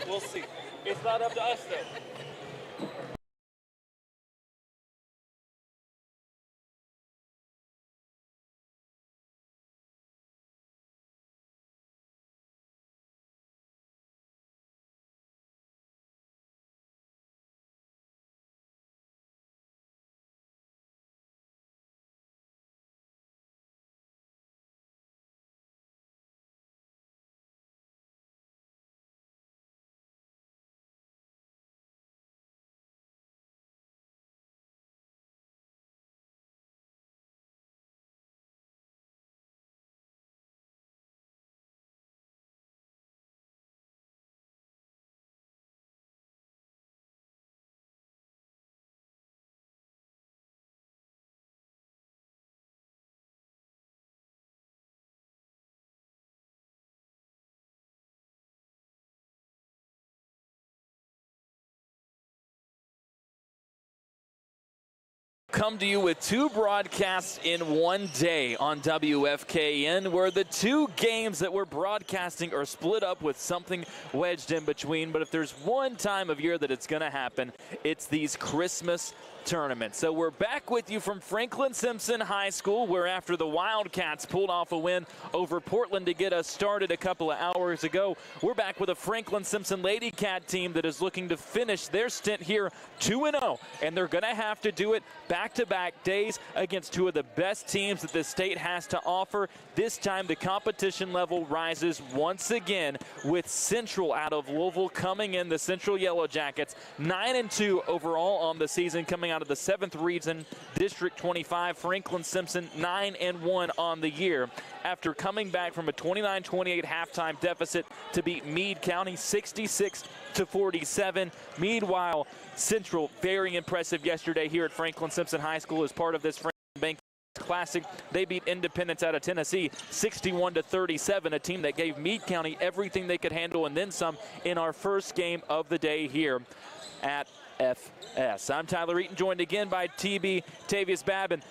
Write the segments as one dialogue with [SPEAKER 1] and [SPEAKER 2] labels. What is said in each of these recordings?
[SPEAKER 1] We'll see. It's not up to us, though. Come to you with two broadcasts in one day on WFKN, where the two games that we're broadcasting are split up with something wedged in between. But if there's one time of year that it's going to happen, it's these Christmas tournaments. So we're back with you from Franklin Simpson High School, where after the Wildcats pulled off a win over Portland to get us started a couple of hours ago, we're back with a Franklin Simpson Lady Cat team that is looking to finish their stint here 2-0, and they're going to have to do it back-to-back days against two of the best teams that the state has to offer. This time the competition level rises once again with Central out of Louisville coming in, the Central Yellow Jackets 9-2 overall on the season, coming out of the 7th region, District 25. Franklin Simpson 9-1 on the year after coming back from a 29-28 halftime deficit to beat Meade County 66-47. Meanwhile, Central very impressive yesterday here at Franklin Simpson High School as part of this Franklin Bank Classic. They beat Independence out of Tennessee 61-37, a team that gave Meade County everything they could handle and then some in our first game of the day here at FS. I'm Tyler Eaton, joined again by TB Tavius Babin.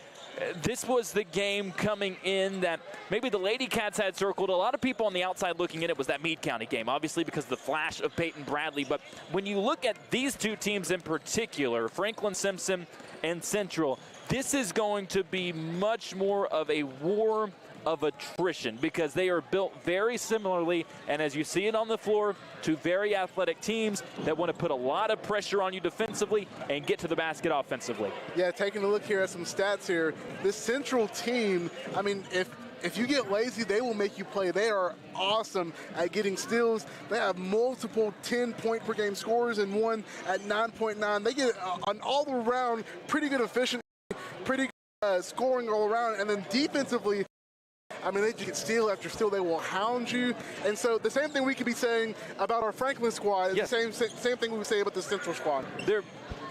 [SPEAKER 1] This was the game coming in that maybe the Lady Cats had circled. A lot of people on the outside looking in, it was that Meade County game, obviously because of the flash of Peyton Bradley. But when you look at these two teams in particular, Franklin Simpson and Central, this is going to be much more of a war of attrition because they are built very similarly, and as you see it on the floor, two very athletic teams that want to put a lot of pressure on you defensively and get to the basket offensively.
[SPEAKER 2] Yeah, taking a look here at some stats here, this Central team, I mean, if you get lazy, they will make you play. They are awesome at getting steals. They have multiple 10-point per game scorers and one at 9.9. They get an all-around pretty good efficiency, pretty good scoring all around, and then defensively, I mean, they get steal after steal. They will hound you. And so the same thing we could be saying about our Franklin squad is
[SPEAKER 1] yes.
[SPEAKER 2] the same thing we would say about the Central squad.
[SPEAKER 1] They're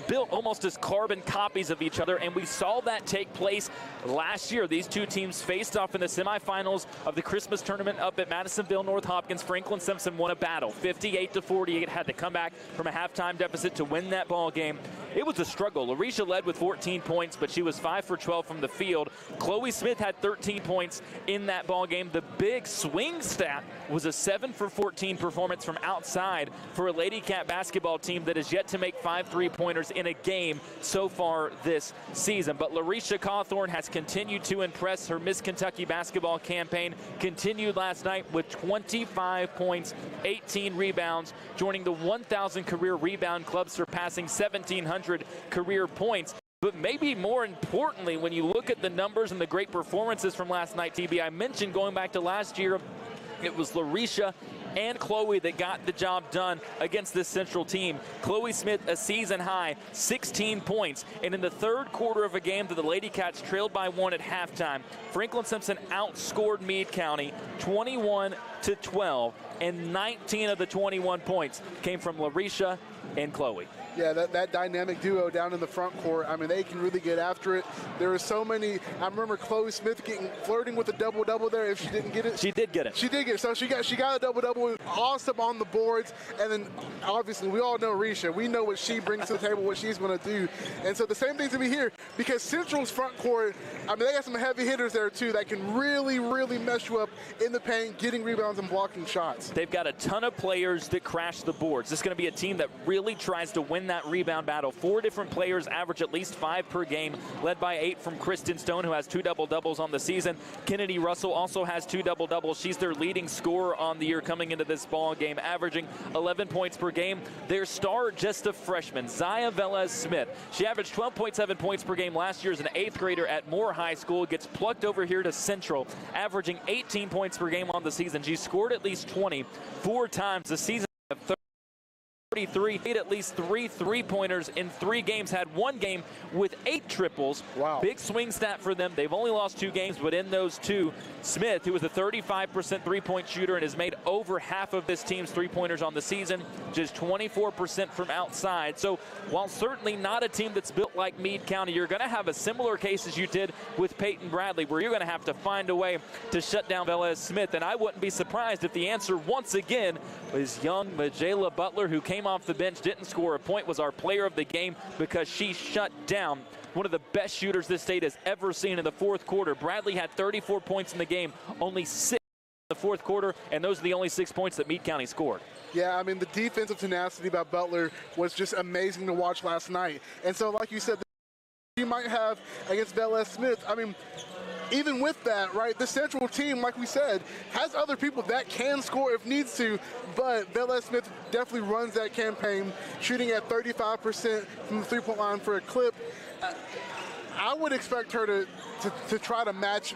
[SPEAKER 1] built almost as carbon copies of each other, and we saw that take place last year. These two teams faced off in the semifinals of the Christmas tournament up at Madisonville North Hopkins. Franklin Simpson won a battle 58-48, had to come back from a halftime deficit to win that ball game. It was a struggle. Larisha led with 14 points, but she was 5 for 12 from the field. Chloe Smith had 13 points in that ball game. The big swing stat was a 7 for 14 performance from outside for a Lady Cat basketball team that has yet to make 5 3-pointers in a game so far this season. But Larisha Cawthorn has continued to impress. Her Miss Kentucky basketball campaign continued last night with 25 points, 18 rebounds, joining the 1,000 career rebound club, surpassing 1,700 career points. But maybe more importantly, when you look at the numbers and the great performances from last night, TB, I mentioned going back to last year, it was Larisha and Chloe that got the job done against this Central team. Chloe Smith, a season high, 16 points. And in the third quarter of a game that the Lady Cats trailed by 1 at halftime, Franklin Simpson outscored Meade County 21-12, and 19 of the 21 points came from Larisha and Chloe.
[SPEAKER 2] Yeah, that dynamic duo down in the front court, I mean, they can really get after it. There are so many. I remember Chloe Smith flirting with a double-double there if she didn't get it.
[SPEAKER 1] She did get it.
[SPEAKER 2] She did get it. So she got a double-double, awesome on the boards. And then, obviously, we all know Risha. We know what she brings to the table, what she's going to do. And so the same thing's going to be here because Central's front court, I mean, they got some heavy hitters there, too, that can really, really mess you up in the paint, getting rebounds and blocking shots.
[SPEAKER 1] They've got a ton of players that crash the boards. This is going to be a team that really tries to win that rebound battle. 4 different players average at least 5 per game, led by 8 from Kristen Stone, who has 2 double-doubles on the season. Kennedy Russell also has 2 double-doubles. She's their leading scorer on the year coming into this ball game, averaging 11 points per game. Their star, just a freshman, Zaya Velez-Smith. She averaged 12.7 points per game last year as an 8th grader at Moore High School. Gets plucked over here to Central, averaging 18 points per game on the season. She scored at least 20 4 times this season. 33, made at least 3 3-pointers in 3 games, had 1 game with 8 triples.
[SPEAKER 2] Wow.
[SPEAKER 1] Big swing stat for them. They've only lost 2 games, but in those 2, Smith, who was a 35% three-point shooter and has made over half of this team's three-pointers on the season, just 24% from outside. So while certainly not a team that's built like Meade County, you're going to have a similar case as you did with Peyton Bradley, where you're going to have to find a way to shut down Velez-Smith. And I wouldn't be surprised if the answer once again was young Majayla Butler, who came off the bench, didn't score a point, was our player of the game because she shut down one of the best shooters this state has ever seen in the 4th quarter. Bradley had 34 points in the game, only 6 in the 4th quarter, and those are the only 6 points that Meade County scored.
[SPEAKER 2] Yeah, I mean, the defensive tenacity by Butler was just amazing to watch last night. And so, like you said, you might have against Velez-Smith, I mean, even with that, right, the Central team, like we said, has other people that can score if needs to, but Velez-Smith definitely runs that campaign, shooting at 35% from the three-point line for a clip. I would expect her to try to match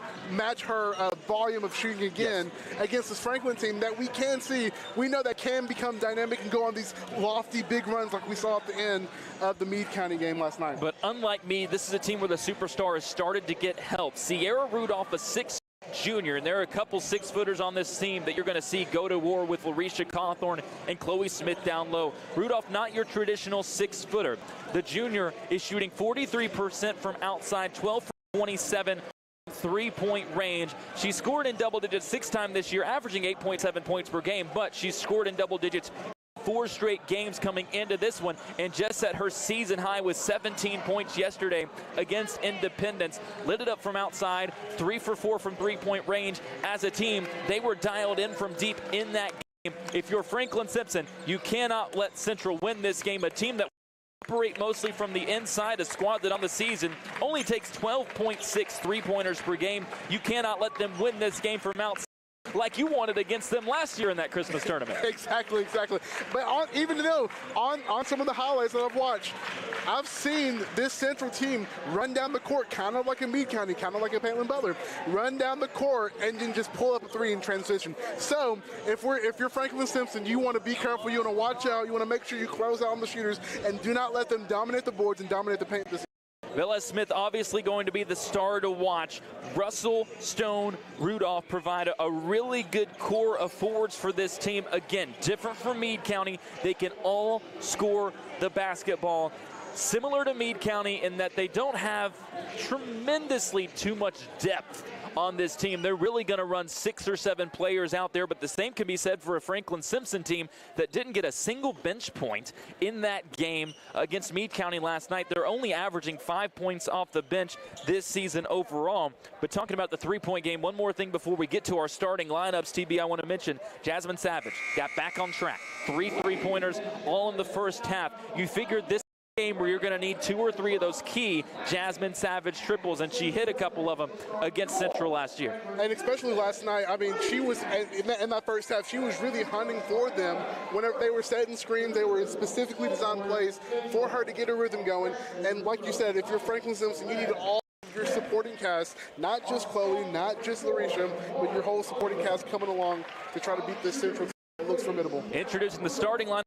[SPEAKER 2] her volume of shooting again against this Franklin team that we can see. We know that can become dynamic and go on these lofty big runs like we saw at the end of the Meade County game last night.
[SPEAKER 1] But unlike Meade, this is a team where the superstar has started to get help. Sierra Rudolph, a 6 junior, and there are a couple 6-footers on this team that you're going to see go to war with Larisha Cawthorn and Chloe Smith down low. Rudolph, not your traditional 6-footer. The junior is shooting 43% from outside, 12 from 27 3-point range. She scored in double digits 6 times this year, averaging 8.7 points per game, but she scored in double digits 4 straight games coming into this one, and just set her season high with 17 points yesterday against Independence. Lit it up from outside, 3 for 4 from 3-point range. As a team, they were dialed in from deep in that game. If you're Franklin Simpson, you cannot let Central win this game. A team that operate mostly from the inside, a squad that on the season only takes 12.6 3-pointers per game. You cannot let them win this game from outside like you wanted against them last year in that Christmas tournament.
[SPEAKER 2] Exactly. But even though on some of the highlights that I've watched, I've seen this Central team run down the court, kind of like a Meade County, kind of like a Peyton Butler, run down the court and then just pull up a 3 in transition. So if you're Franklin Simpson, you want to be careful, you want to watch out, you want to make sure you close out on the shooters and do not let them dominate the boards and dominate the paint this.
[SPEAKER 1] Velez-Smith obviously going to be the star to watch. Russell, Stone, Rudolph provide a really good core of forwards for this team. Again, different from Meade County. They can all score the basketball. Similar to Meade County in that they don't have tremendously too much depth on this team. They're really going to run 6 or 7 players out there, but the same can be said for a Franklin Simpson team that didn't get a single bench point in that game against Meade County last night. They're only averaging 5 points off the bench this season overall. But talking about the 3-point game, one more thing before we get to our starting lineups, TB, I want to mention Jasmine Savage got back on track. 3 3-pointers all in the first half. You figured this game where you're going to need 2 or 3 of those key Jasmine Savage triples, and she hit a couple of them against Central last year.
[SPEAKER 2] And especially last night, I mean, she was, in that first half, she was really hunting for them. Whenever they were setting screens, they were specifically designed plays for her to get her rhythm going. And like you said, if you're Franklin Simpson, you need all of your supporting cast, not just Chloe, not just Larisha, but your whole supporting cast coming along to try to beat this Central team that looks formidable.
[SPEAKER 1] Introducing the starting line.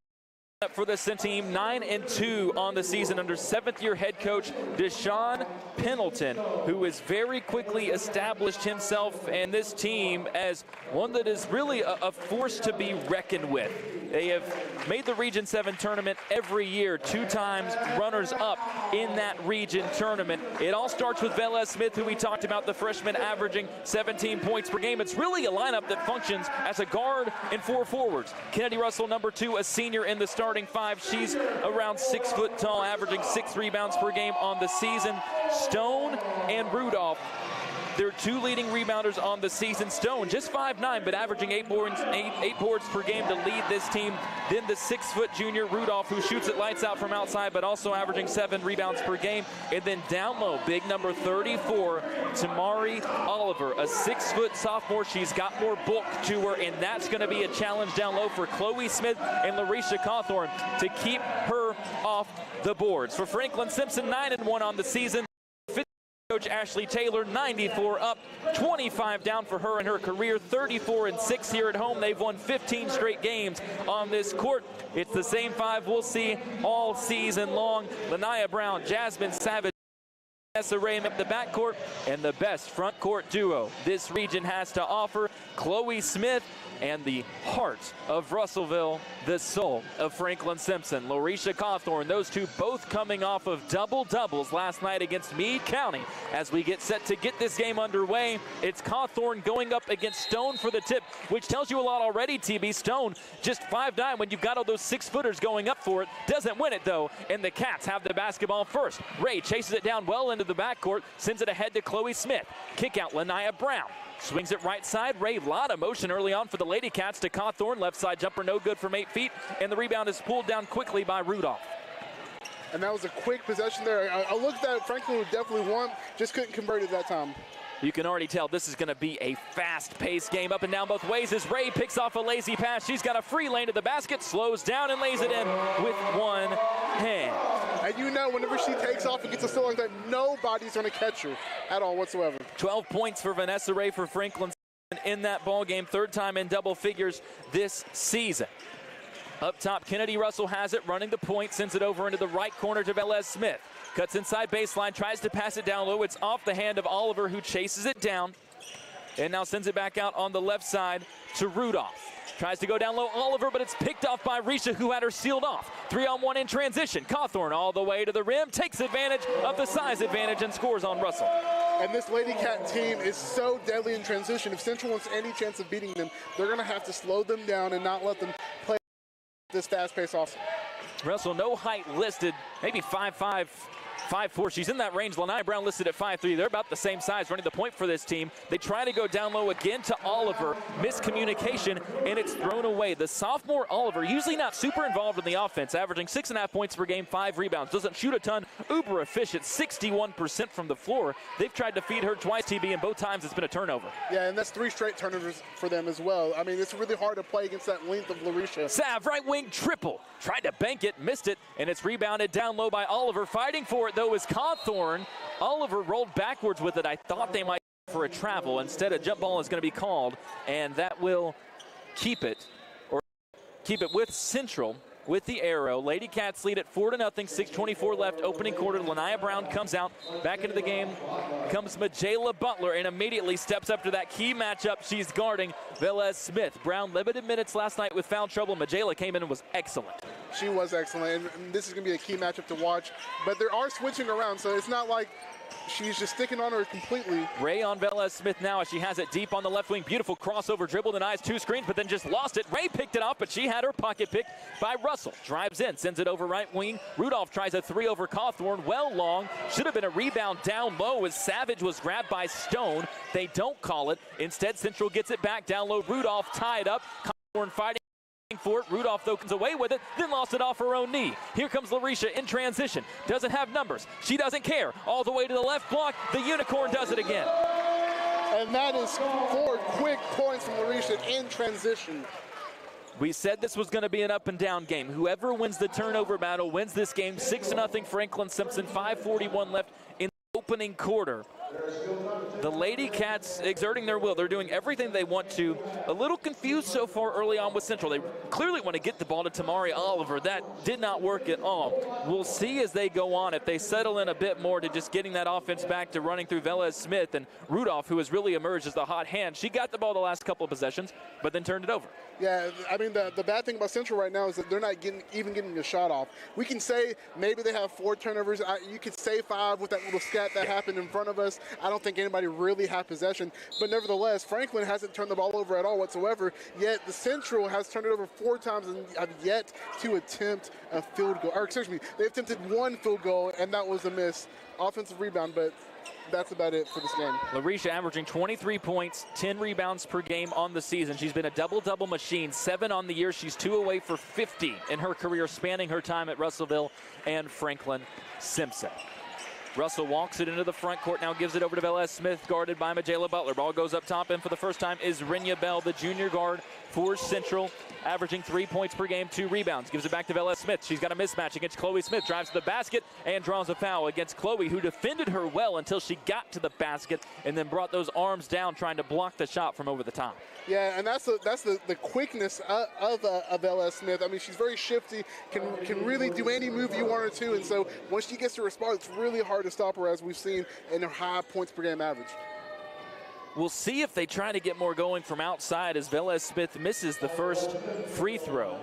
[SPEAKER 1] Up for the Sin team, 9-2 on the season under seventh-year head coach Deshaun Pendleton, who has very quickly established himself and this team as one that is really a force to be reckoned with. They have made the Region 7 tournament every year, 2 times runners-up in that region tournament. It all starts with Velez Smith, who we talked about, the freshman averaging 17 points per game. It's really a lineup that functions as a guard and 4 forwards. Kennedy Russell, number 2, a senior in the starting 5. She's around 6 foot tall, averaging 6 rebounds per game on the season. Stone and Rudolph, they're 2 leading rebounders on the season. Stone, just 5'9", but averaging 8 boards per game to lead this team. Then the 6-foot junior, Rudolph, who shoots it lights out from outside, but also averaging 7 rebounds per game. And then down low, big number 34, Tamari Oliver, a 6-foot sophomore. She's got more bulk to her, and that's going to be a challenge down low for Chloe Smith and Larisha Cawthorn to keep her off the boards. For Franklin Simpson, 9-1 on the season. Coach Ashley Taylor, 94 up, 25 down for her in her career, 34-6 here at home. They've won 15 straight games on this court. It's the same 5 we'll see all season long. Lanaya Brown, Jasmine Savage, Vanessa Ray up the backcourt, and the best front court duo this region has to offer, Chloe Smith and the heart of Russellville, the soul of Franklin Simpson, Larisha Cawthorn. Those 2 both coming off of double-doubles last night against Meade County. As we get set to get this game underway, it's Cawthorn going up against Stone for the tip, which tells you a lot already, TB. Stone, just 5'9", when you've got all those 6-footers going up for it. Doesn't win it, though, and the Cats have the basketball first. Ray chases it down well into the backcourt, sends it ahead to Chloe Smith. Kick out, Lanaya Brown. Swings it right side. Ray, lot of motion early on for the Lady Cats to Cawthorn. Left side jumper, no good from 8 feet. And the rebound is pulled down quickly by Rudolph.
[SPEAKER 2] And that was a quick possession there. I looked at it, Franklin would definitely won, just couldn't convert it that time.
[SPEAKER 1] You can already tell this is going to be a fast-paced game up and down both ways as Ray picks off a lazy pass. She's got a free lane to the basket, slows down and lays it in with one hand.
[SPEAKER 2] And you know, whenever she takes off and gets a steal like that, nobody's going to catch her at all whatsoever.
[SPEAKER 1] 12 points for Vanessa Ray for Franklin in that ball game, 3rd time in double figures this season. Up top, Kennedy Russell has it, running the point, sends it over into the right corner to Velez Smith. Cuts inside baseline, tries to pass it down low. It's off the hand of Oliver, who chases it down. And now sends it back out on the left side to Rudolph. Tries to go down low, Oliver, but it's picked off by Risha, who had her sealed off. 3-on-1 in transition. Cawthorn all the way to the rim, takes advantage of the size advantage and scores on Russell.
[SPEAKER 2] And this Lady Cat team is so deadly in transition. If Central wants any chance of beating them, they're going to have to slow them down and not let them play this fast-paced offense.
[SPEAKER 1] Russell, no height listed, maybe 5'5", 5'4". She's in that range. Lanaya Brown listed at 5'3". They're about the same size running the point for this team. They try to go down low again to Oliver. Miscommunication, and it's thrown away. The sophomore Oliver, usually not super involved in the offense, averaging 6.5 points per game, 5 rebounds. Doesn't shoot a ton, uber efficient, 61% from the floor. They've tried to feed her twice, TB, and both times it's been a turnover.
[SPEAKER 2] Yeah, and that's 3 straight turnovers for them as well. I mean, it's really hard to play against that length of Larisha.
[SPEAKER 1] Sav, right wing triple. Tried to bank it, missed it, and it's rebounded down low by Oliver. Fighting for it, though, is Cawthorn. Oliver rolled backwards with it. I thought they might for a travel. Instead, a jump ball is going to be called, and that will keep it with Central with the arrow. Lady Cats lead at 4-0, 6:24 left, opening quarter. Lanaya Brown comes out. Back into the game comes Majayla Butler and immediately steps up to that key matchup. She's guarding Velez Smith. Brown limited minutes last night with foul trouble. Majayla came in and was excellent.
[SPEAKER 2] She was excellent, and this is going to be a key matchup to watch. But they are switching around, so it's not like she's just sticking on her completely.
[SPEAKER 1] Ray on Velez Smith now as she has it deep on the left wing. Beautiful crossover dribble, denies 2 screens, but then just lost it. Ray picked it off, but she had her pocket picked by Russell. Drives in, sends it over right wing. Rudolph tries a 3 over Cawthorn. Well long. Should have been a rebound down low as Savage was grabbed by Stone. They don't call it. Instead, Central gets it back down low. Rudolph tied up. Cawthorn fighting for it. Rudolph, though, comes away with it, then lost it off her own knee. Here comes Larisha in transition. Doesn't have numbers. She doesn't care. All the way to the left block. The Unicorn does it again.
[SPEAKER 2] And that is 4 quick points from Larisha in transition.
[SPEAKER 1] We said this was going to be an up and down game. Whoever wins the turnover battle wins this game. 6-0 Franklin Simpson, 5:41 left in the opening quarter. The Lady Cats exerting their will. They're doing everything they want to. A little confused so far early on with Central. They clearly want to get the ball to Tamari Oliver. That did not work at all. We'll see as they go on if they settle in a bit more to just getting that offense back to running through Velez Smith and Rudolph, who has really emerged as the hot hand. She got the ball the last couple of possessions, but then turned it over.
[SPEAKER 2] Yeah, I mean, the bad thing about Central right now is that they're not even getting a shot off. We can say maybe they have 4 turnovers. You could say 5 with that little scat that happened in front of us. I don't think anybody really had possession. But nevertheless, Franklin hasn't turned the ball over at all whatsoever, yet the Central has turned it over 4 times and have yet to attempt a field goal. Or excuse me, they attempted 1 field goal, and that was a miss. Offensive rebound, but that's about it for this game.
[SPEAKER 1] LaRisha averaging 23 points, 10 rebounds per game on the season. She's been a double-double machine, 7 on the year. She's 2 away for 50 in her career, spanning her time at Russellville and Franklin Simpson. Russell walks it into the front court, now gives it over to Velez Smith, guarded by Majayla Butler. Ball goes up top, and for the first time is Rinya Bell, the junior guard for Central, averaging 3 points per game, 2 rebounds. Gives it back to Velez Smith. She's got a mismatch against Chloe Smith, drives to the basket and draws a foul against Chloe, who defended her well until she got to the basket and then brought those arms down trying to block the shot from over the top.
[SPEAKER 2] Yeah, and that's the quickness of Velez Smith. I mean, she's very shifty, can really do any move you want her to, and so once she gets to her spot, it's really hard to stop her, as we've seen in her high points per game average.
[SPEAKER 1] We'll see if they try to get more going from outside as Velez Smith misses the first free throw.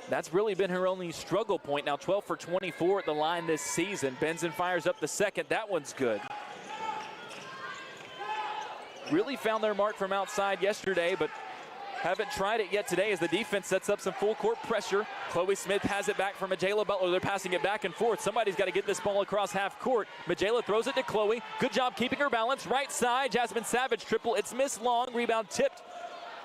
[SPEAKER 1] That's really been her only struggle point. Now 12 for 24 at the line this season. Benson fires up the second. That one's good. Really found their mark from outside yesterday, but haven't tried it yet today as the defense sets up some full court pressure. Chloe Smith has it back from Majayla Butler. They're passing it back and forth. Somebody's got to get this ball across half court. Majayla throws it to Chloe. Good job keeping her balance. Right side, Jasmine Savage triple. It's missed long. Rebound tipped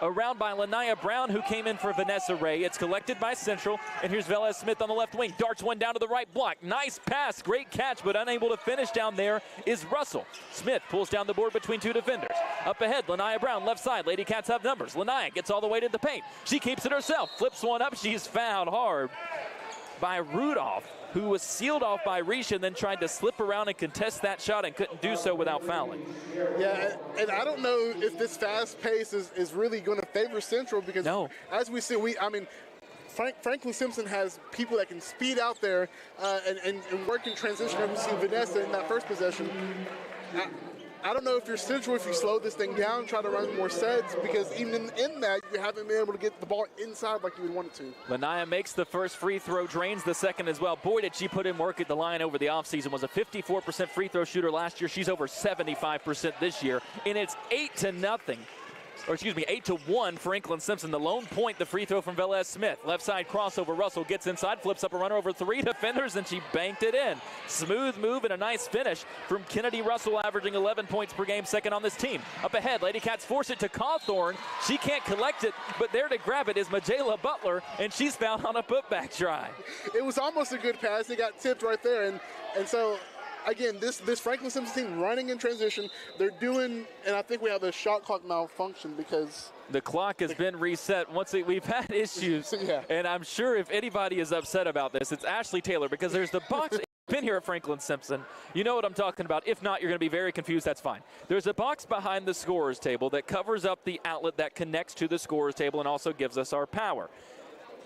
[SPEAKER 1] around by Lanaya Brown, who came in for Vanessa Ray. It's collected by Central, and here's Velez Smith on the left wing. Darts one down to the right block. Nice pass, great catch, but unable to finish down there is Russell. Smith pulls down the board between 2 defenders. Up ahead, Lanaya Brown, left side. Lady Cats have numbers. Lanaya gets all the way to the paint. She keeps it herself, flips one up. She's fouled hard by Rudolph, who was sealed off by Risha and then tried to slip around and contest that shot and couldn't do so without fouling.
[SPEAKER 2] Yeah, and I don't know if this fast pace is really going to favor Central, because as we see, Franklin Simpson has people that can speed out there and work in transition. As we see Vanessa in that first possession. I don't know if you're Central, if you slow this thing down, try to run more sets, because even in that, you haven't been able to get the ball inside like you would want it to.
[SPEAKER 1] Lanaya makes the first free throw, drains the second as well. Boy, did she put in work at the line over the offseason. Was a 54% free throw shooter last year. She's over 75% this year, and it's 8-1. Franklin Simpson. The lone point, the free throw from Velez Smith. Left side crossover. Russell gets inside, flips up a runner over 3 defenders, and she banked it in. Smooth move and a nice finish from Kennedy Russell, averaging 11 points per game, second on this team. Up ahead, Lady Cats force it to Cawthorn. She can't collect it, but there to grab it is Majayla Butler, and she's found on a putback try. It
[SPEAKER 2] was almost a good pass. It got tipped right there, and so again, this Franklin Simpson team running in transition, they're doing, and I think we have a shot clock malfunction because
[SPEAKER 1] the clock has been reset. We've had issues, and I'm sure if anybody is upset about this, it's Ashley Taylor, because there's the box. Been here at Franklin Simpson, you know what I'm talking about. If not, you're going to be very confused. That's fine. There's a box behind the scorer's table that covers up the outlet that connects to the scorer's table and also gives us our power.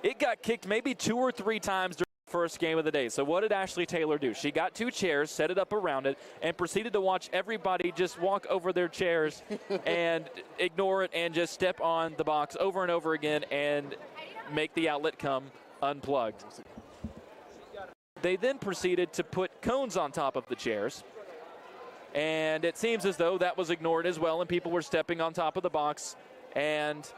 [SPEAKER 1] It got kicked maybe 2 or 3 times during first game of the day. So what did Ashley Taylor do? She got 2 chairs, set it up around it, and proceeded to watch everybody just walk over their chairs and ignore it and just step on the box over and over again and make the outlet come unplugged. They then proceeded to put cones on top of the chairs, and it seems as though that was ignored as well, and people were stepping on top of the box and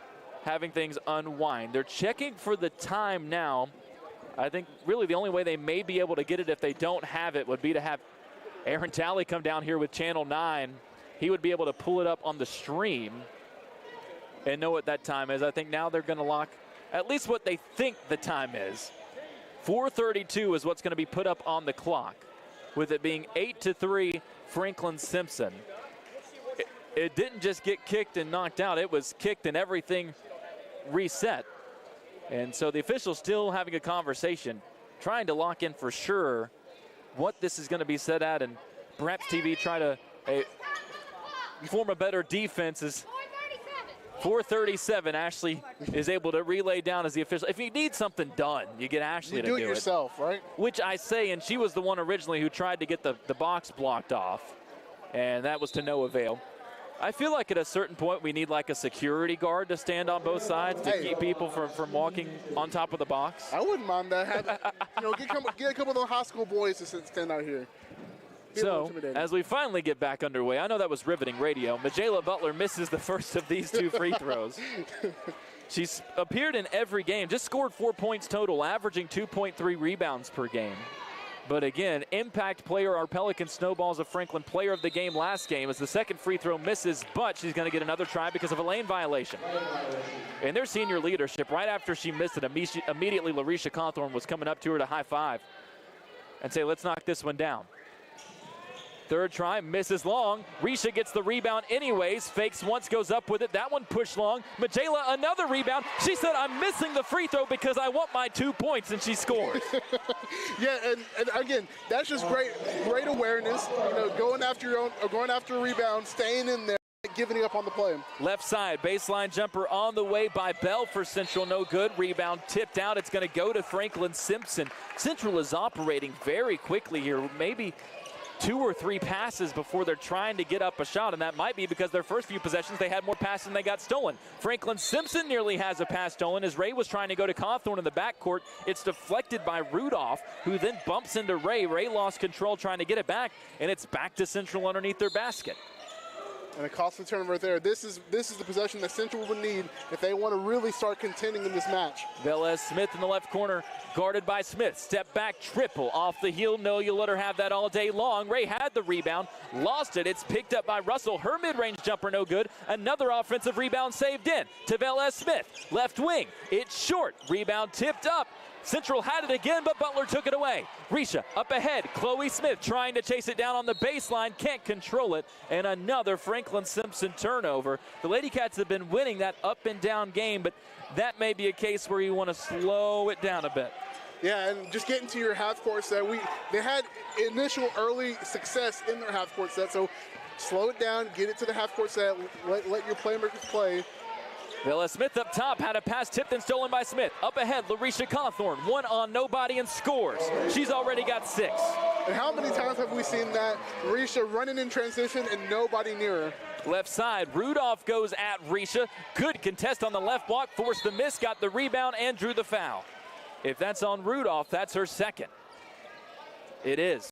[SPEAKER 1] having things unwind. They're checking for the time now. I think really the only way they may be able to get it if they don't have it would be to have Aaron Talley come down here with Channel 9. He would be able to pull it up on the stream and know what that time is. I think now they're going to lock at least what they think the time is. 4:32 is what's going to be put up on the clock, with it being 8-3 Franklin Simpson. It didn't just get kicked and knocked out. It was kicked and everything reset. And so the officials still having a conversation, trying to lock in for sure what this is going to be set at. And perhaps TV try to form a better defense. Is 4:37. Ashley is able to relay down as the official. If you need something done, you get Ashley to do it.
[SPEAKER 2] You do it yourself, right?
[SPEAKER 1] Which I say, and she was the one originally who tried to get the box blocked off, and that was to no avail. I feel like at a certain point we need like a security guard to stand on both sides to keep people from walking on top of the box.
[SPEAKER 2] I wouldn't mind that. Get a couple of those high school boys to stand out here.
[SPEAKER 1] So, as we finally get back underway, I know that was riveting radio. Majayla Butler misses the first of these two free throws. She's appeared in every game, just scored 4 points total, averaging 2.3 rebounds per game. But again, impact player, our Pelican Snowballs of Franklin player of the game last game, as the second free throw misses, but she's going to get another try because of a lane violation. And their senior leadership, right after she missed it, immediately Larisha Cawthorn was coming up to her to high five and say, let's knock this one down. Third try, misses long. Risha gets the rebound anyways. Fakes once, goes up with it. That one pushed long. Majayla, another rebound. She said, I'm missing the free throw because I want my 2 points, and she scores.
[SPEAKER 2] Yeah, and again, that's just great awareness. Going after a rebound, staying in there, giving up on the play.
[SPEAKER 1] Left side, baseline jumper on the way by Bell for Central, no good. Rebound tipped out. It's going to go to Franklin Simpson. Central is operating very quickly here. Maybe 2 or 3 passes before they're trying to get up a shot, and that might be because their first few possessions they had more passes than they got stolen. Franklin Simpson nearly has a pass stolen as Ray was trying to go to Cawthorn in the backcourt. It's deflected by Rudolph, who then bumps into Ray. Ray lost control trying to get it back, and it's back to Central underneath their basket.
[SPEAKER 2] And a costly turnover right there. This is the possession that Central would need if they want to really start contending in this match.
[SPEAKER 1] Velez Smith in the left corner, guarded by Smith. Step back, triple off the heel. No, you let her have that all day long. Ray had the rebound, lost it. It's picked up by Russell. Her mid-range jumper no good. Another offensive rebound saved in to Velez Smith. Left wing, it's short. Rebound tipped up. Central had it again, but Butler took it away. Risha up ahead. Chloe Smith trying to chase it down on the baseline. Can't control it. And another Franklin Simpson turnover. The Lady Cats have been winning that up and down game, but that may be a case where you want to slow it down a bit.
[SPEAKER 2] Yeah, and just getting to your half-court set. They had initial early success in their half-court set, so slow it down, get it to the half-court set, let your playmakers play.
[SPEAKER 1] Velez Smith up top, had a pass tipped and stolen by Smith. Up ahead, Larisha Cawthorn, one on nobody and scores. She's already got 6.
[SPEAKER 2] And how many times have we seen that? Larisha running in transition and nobody near her.
[SPEAKER 1] Left side, Rudolph goes at Risha. Good contest on the left block, forced the miss, got the rebound and drew the foul. If that's on Rudolph, that's her second. It is.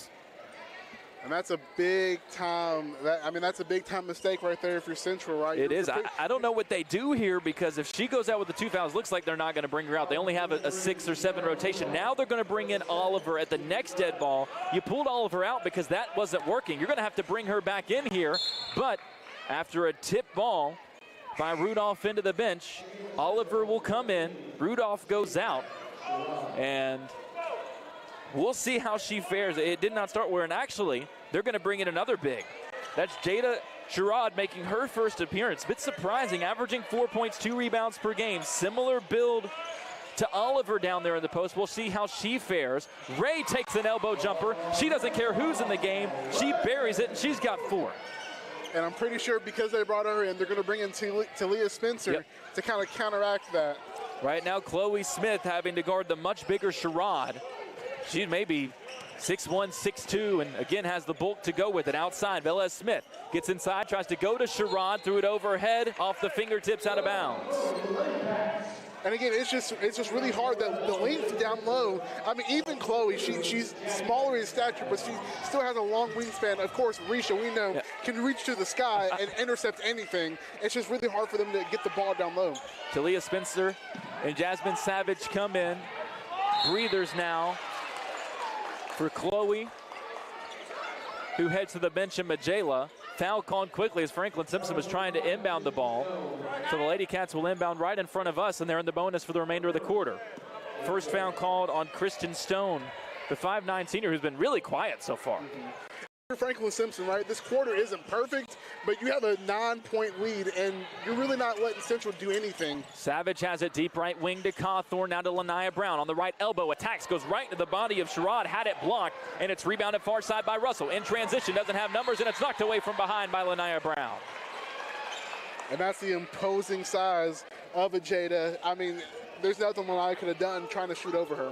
[SPEAKER 2] And that's a big-time that's a big-time mistake right there if you're Central, right?
[SPEAKER 1] It is. I don't know what they do here, because if she goes out with the 2 fouls, looks like they're not going to bring her out. They only have a 6 or 7 rotation. Now they're going to bring in Oliver at the next dead ball. You pulled Oliver out because that wasn't working. You're going to have to bring her back in here. But after a tip ball by Rudolph into the bench, Oliver will come in. Rudolph goes out. And we'll see how she fares. It did not start where, and actually, they're going to bring in another big. That's Jada Sherrod making her first appearance. Bit surprising, averaging 4 points, 2 rebounds per game. Similar build to Oliver down there in the post. We'll see how she fares. Ray takes an elbow jumper. She doesn't care who's in the game. She buries it, and she's got 4.
[SPEAKER 2] And I'm pretty sure because they brought her in, they're going to bring in Talia Spencer to kind of counteract that.
[SPEAKER 1] Right now, Chloe Smith having to guard the much bigger Sherrod. She may be 6'1", 6'2", and again has the bulk to go with it. Outside, Velez Smith gets inside, tries to go to Sherrod, threw it overhead, off the fingertips, out of bounds.
[SPEAKER 2] And again, it's just really hard that the length down low. I mean, even Chloe, she's smaller in stature, but she still has a long wingspan. Of course, Risha, we know, can reach to the sky and intercept anything. It's just really hard for them to get the ball down low.
[SPEAKER 1] Talia Spencer and Jasmine Savage come in. Breathers now for Chloe, who heads to the bench in Majayla. Foul called quickly as Franklin Simpson was trying to inbound the ball. So the Lady Cats will inbound right in front of us, and they're in the bonus for the remainder of the quarter. First foul called on Kristen Stone, the 5'9" senior who's been really quiet so far.
[SPEAKER 2] Franklin Simpson, right? This quarter isn't perfect, but you have a 9-point lead, and you're really not letting Central do anything.
[SPEAKER 1] Savage has it deep right wing to Cawthorn, now to Lanaya Brown on the right elbow. Attacks, goes right into the body of Sherrod, had it blocked, and it's rebounded far side by Russell. In transition, doesn't have numbers, and it's knocked away from behind by Lanaya Brown.
[SPEAKER 2] And that's the imposing size of a Jada. I mean, there's nothing Lanaya could have done trying to shoot over her.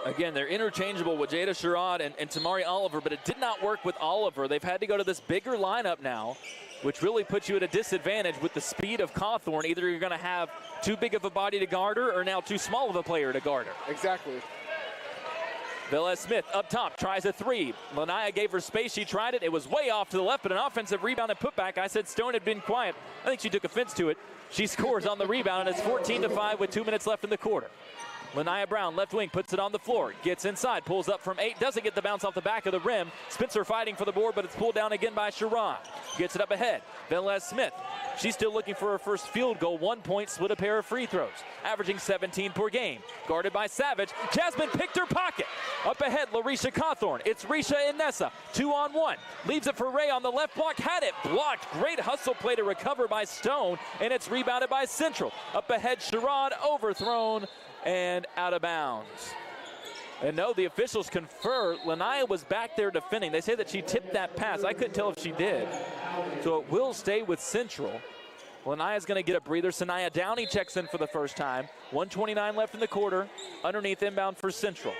[SPEAKER 1] Again, they're interchangeable with Jada Sherrod and Tamari Oliver, but it did not work with Oliver. They've had to go to this bigger lineup now, which really puts you at a disadvantage with the speed of Cawthorn. Either you're going to have too big of a body to guard her or now too small of a player to guard her.
[SPEAKER 2] Exactly.
[SPEAKER 1] Velez Smith up top, tries a three. Lanaya gave her space, she tried it. It was way off to the left, but an offensive rebound and putback. I said Stone had been quiet. I think she took offense to it. She scores on the rebound, and it's 14-5 with 2 minutes left in the quarter. Lanaya Brown, left wing, puts it on the floor, gets inside, pulls up from 8, doesn't get the bounce off the back of the rim. Spencer fighting for the board, but it's pulled down again by Sherrod. Gets it up ahead. Velez Smith, she's still looking for her first field goal. 1 point, split a pair of free throws, averaging 17 per game. Guarded by Savage. Jasmine picked her pocket. Up ahead, Larisha Cawthorn. It's Risha and Nessa, 2-on-1. Leaves it for Ray on the left block, had it blocked. Great hustle play to recover by Stone, and it's rebounded by Central. Up ahead, Sherrod, overthrown and out of bounds. And no, the officials confer. Lanaya was back there defending. They say that she tipped that pass. I couldn't tell if she did. So it will stay with Central. Lanaya's going to get a breather. Sanaya Downey checks in for the first time. 1:29 left in the quarter. Underneath inbound for Central.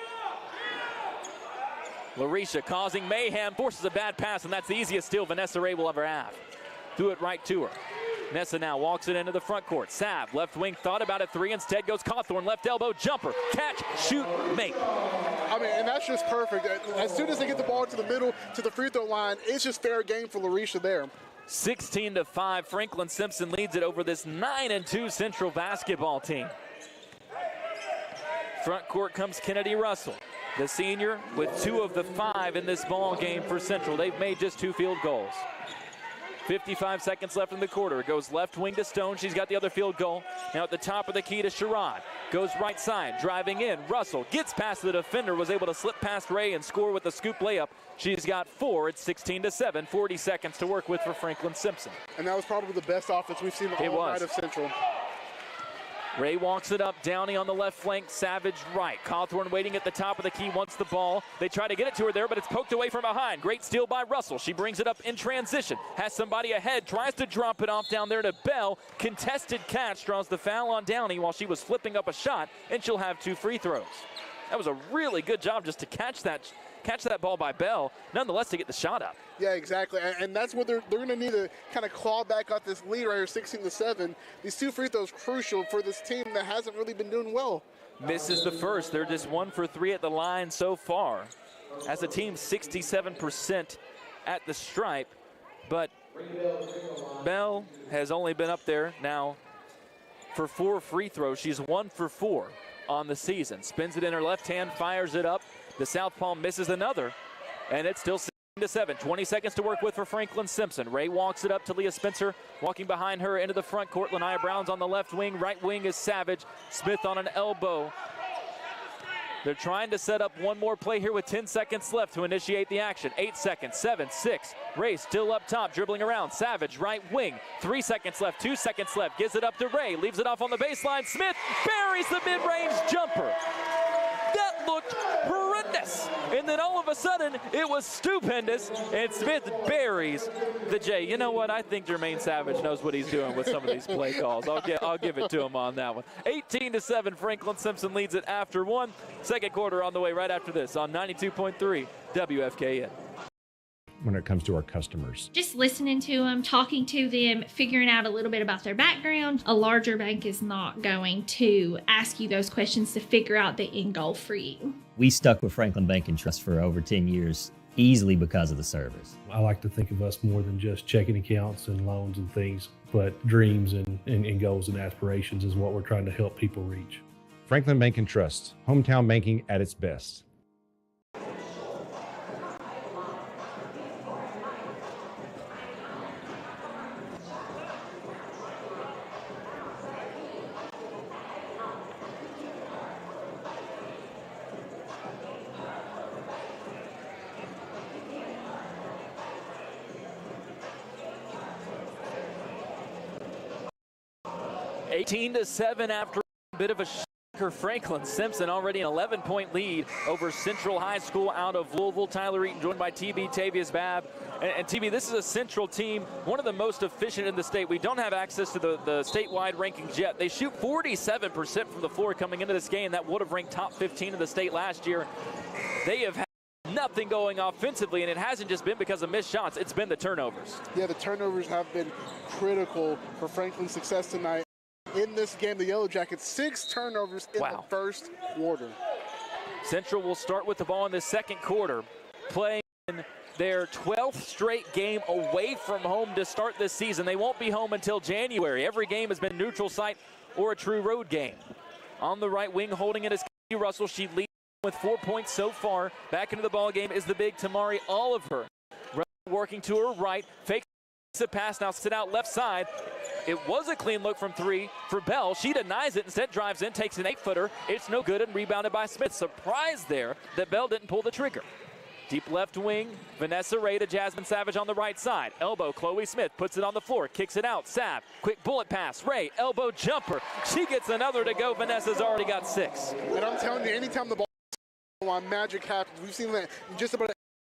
[SPEAKER 1] Larisha causing mayhem, forces a bad pass, and that's the easiest steal Vanessa Ray will ever have. Threw it right to her. Nessa now walks it into the front court. Sav, left wing, thought about a three. Instead goes Cawthorn, left elbow, jumper, catch, shoot, make.
[SPEAKER 2] I mean, and that's just perfect. As soon as they get the ball to the middle, to the free throw line, it's just fair game for Larisha there.
[SPEAKER 1] 16-5, Franklin Simpson leads it over this 9-2 Central basketball team. Front court comes Kennedy Russell, the senior, with 2 of the 5 in this ball game for Central. They've made just 2 field goals. 55 seconds left in the quarter. It goes left wing to Stone. She's got the other field goal. Now at the top of the key to Sherrod. Goes right side, driving in. Russell gets past the defender, was able to slip past Ray and score with a scoop layup. She's got 4. It's 16-7. 40 seconds to work with for Franklin Simpson.
[SPEAKER 2] And that was probably the best offense we've seen all night of Central.
[SPEAKER 1] Ray walks it up. Downey on the left flank. Savage right. Cawthorn waiting at the top of the key, wants the ball. They try to get it to her there, but it's poked away from behind. Great steal by Russell. She brings it up in transition. Has somebody ahead. Tries to drop it off down there to Bell. Contested catch. Draws the foul on Downey while she was flipping up a shot, and she'll have 2 free throws. That was a really good job just to catch that ball by Bell, nonetheless to get the shot up.
[SPEAKER 2] Yeah, exactly, and that's what they're going to need to kind of claw back out this lead right here, 16-7. These 2 free throws crucial for this team that hasn't really been doing well.
[SPEAKER 1] Misses the first. They're just 1 for 3 at the line so far. As a team, 67% at the stripe, but Bell has only been up there now for 4 free throws. She's 1 for 4 on the season. Spins it in her left hand, fires it up. The southpaw misses another, and it's still 16-7. 20 seconds to work with for Franklin Simpson. Ray walks it up to Leah Spencer, walking behind her into the front court. Lanaya Brown's on the left wing. Right wing is Savage. Smith on an elbow. They're trying to set up one more play here with 10 seconds left to initiate the action. 8 seconds, 7, 6. Ray still up top, dribbling around. Savage, right wing. 3 seconds left, 2 seconds left. Gives it up to Ray, leaves it off on the baseline. Smith buries the mid-range jumper. That looked horrendous. And then all of a sudden, it was stupendous, and Smith buries the J. You know what? I think Jermaine Savage knows what he's doing with some of these play calls. I'll give it to him on that one. 18-7, Franklin Simpson leads it after 1. Second quarter on the way right after this on 92.3 WFKN.
[SPEAKER 3] When it comes to our customers,
[SPEAKER 4] just listening to them, talking to them, figuring out a little bit about their background. A larger bank is not going to ask you those questions to figure out the end goal for you.
[SPEAKER 5] We stuck with Franklin Bank and Trust for over 10 years, easily because of the service.
[SPEAKER 6] I like to think of us more than just checking accounts and loans and things, but dreams and goals and aspirations is what we're trying to help people reach.
[SPEAKER 3] Franklin Bank and Trust, hometown banking at its best.
[SPEAKER 1] 18-7 after a bit of a shocker. Franklin Simpson already an 11-point lead over Central High School out of Louisville. Tyler Eaton joined by TB Tavius Babb. And TB, this is a Central team, one of the most efficient in the state. We don't have access to the statewide rankings yet. They shoot 47% from the floor coming into this game. That would have ranked top 15 in the state last year. They have had nothing going offensively, and it hasn't just been because of missed shots. It's been the turnovers.
[SPEAKER 2] Yeah, the turnovers have been critical for Franklin's success tonight. In this game, the Yellow Jackets, 6 turnovers in the first quarter.
[SPEAKER 1] Central will start with the ball in the second quarter, playing their 12th straight game away from home to start this season. They won't be home until January. Every game has been neutral site or a true road game. On the right wing, holding it is Katie Russell. She leads with 4 points so far. Back into the ball game is the big Tamari Oliver. Working to her right, fakes a pass, now sit out left side. It was a clean look from 3 for Bell. She denies it, instead drives in, takes an 8-footer. It's no good and rebounded by Smith. Surprised there that Bell didn't pull the trigger. Deep left wing, Vanessa Ray to Jasmine Savage on the right side. Elbow, Chloe Smith puts it on the floor, kicks it out. Sav, quick bullet pass. Ray, elbow jumper. She gets another to go. Vanessa's already got 6.
[SPEAKER 2] And I'm telling you, anytime the ball on magic happens, we've seen that just about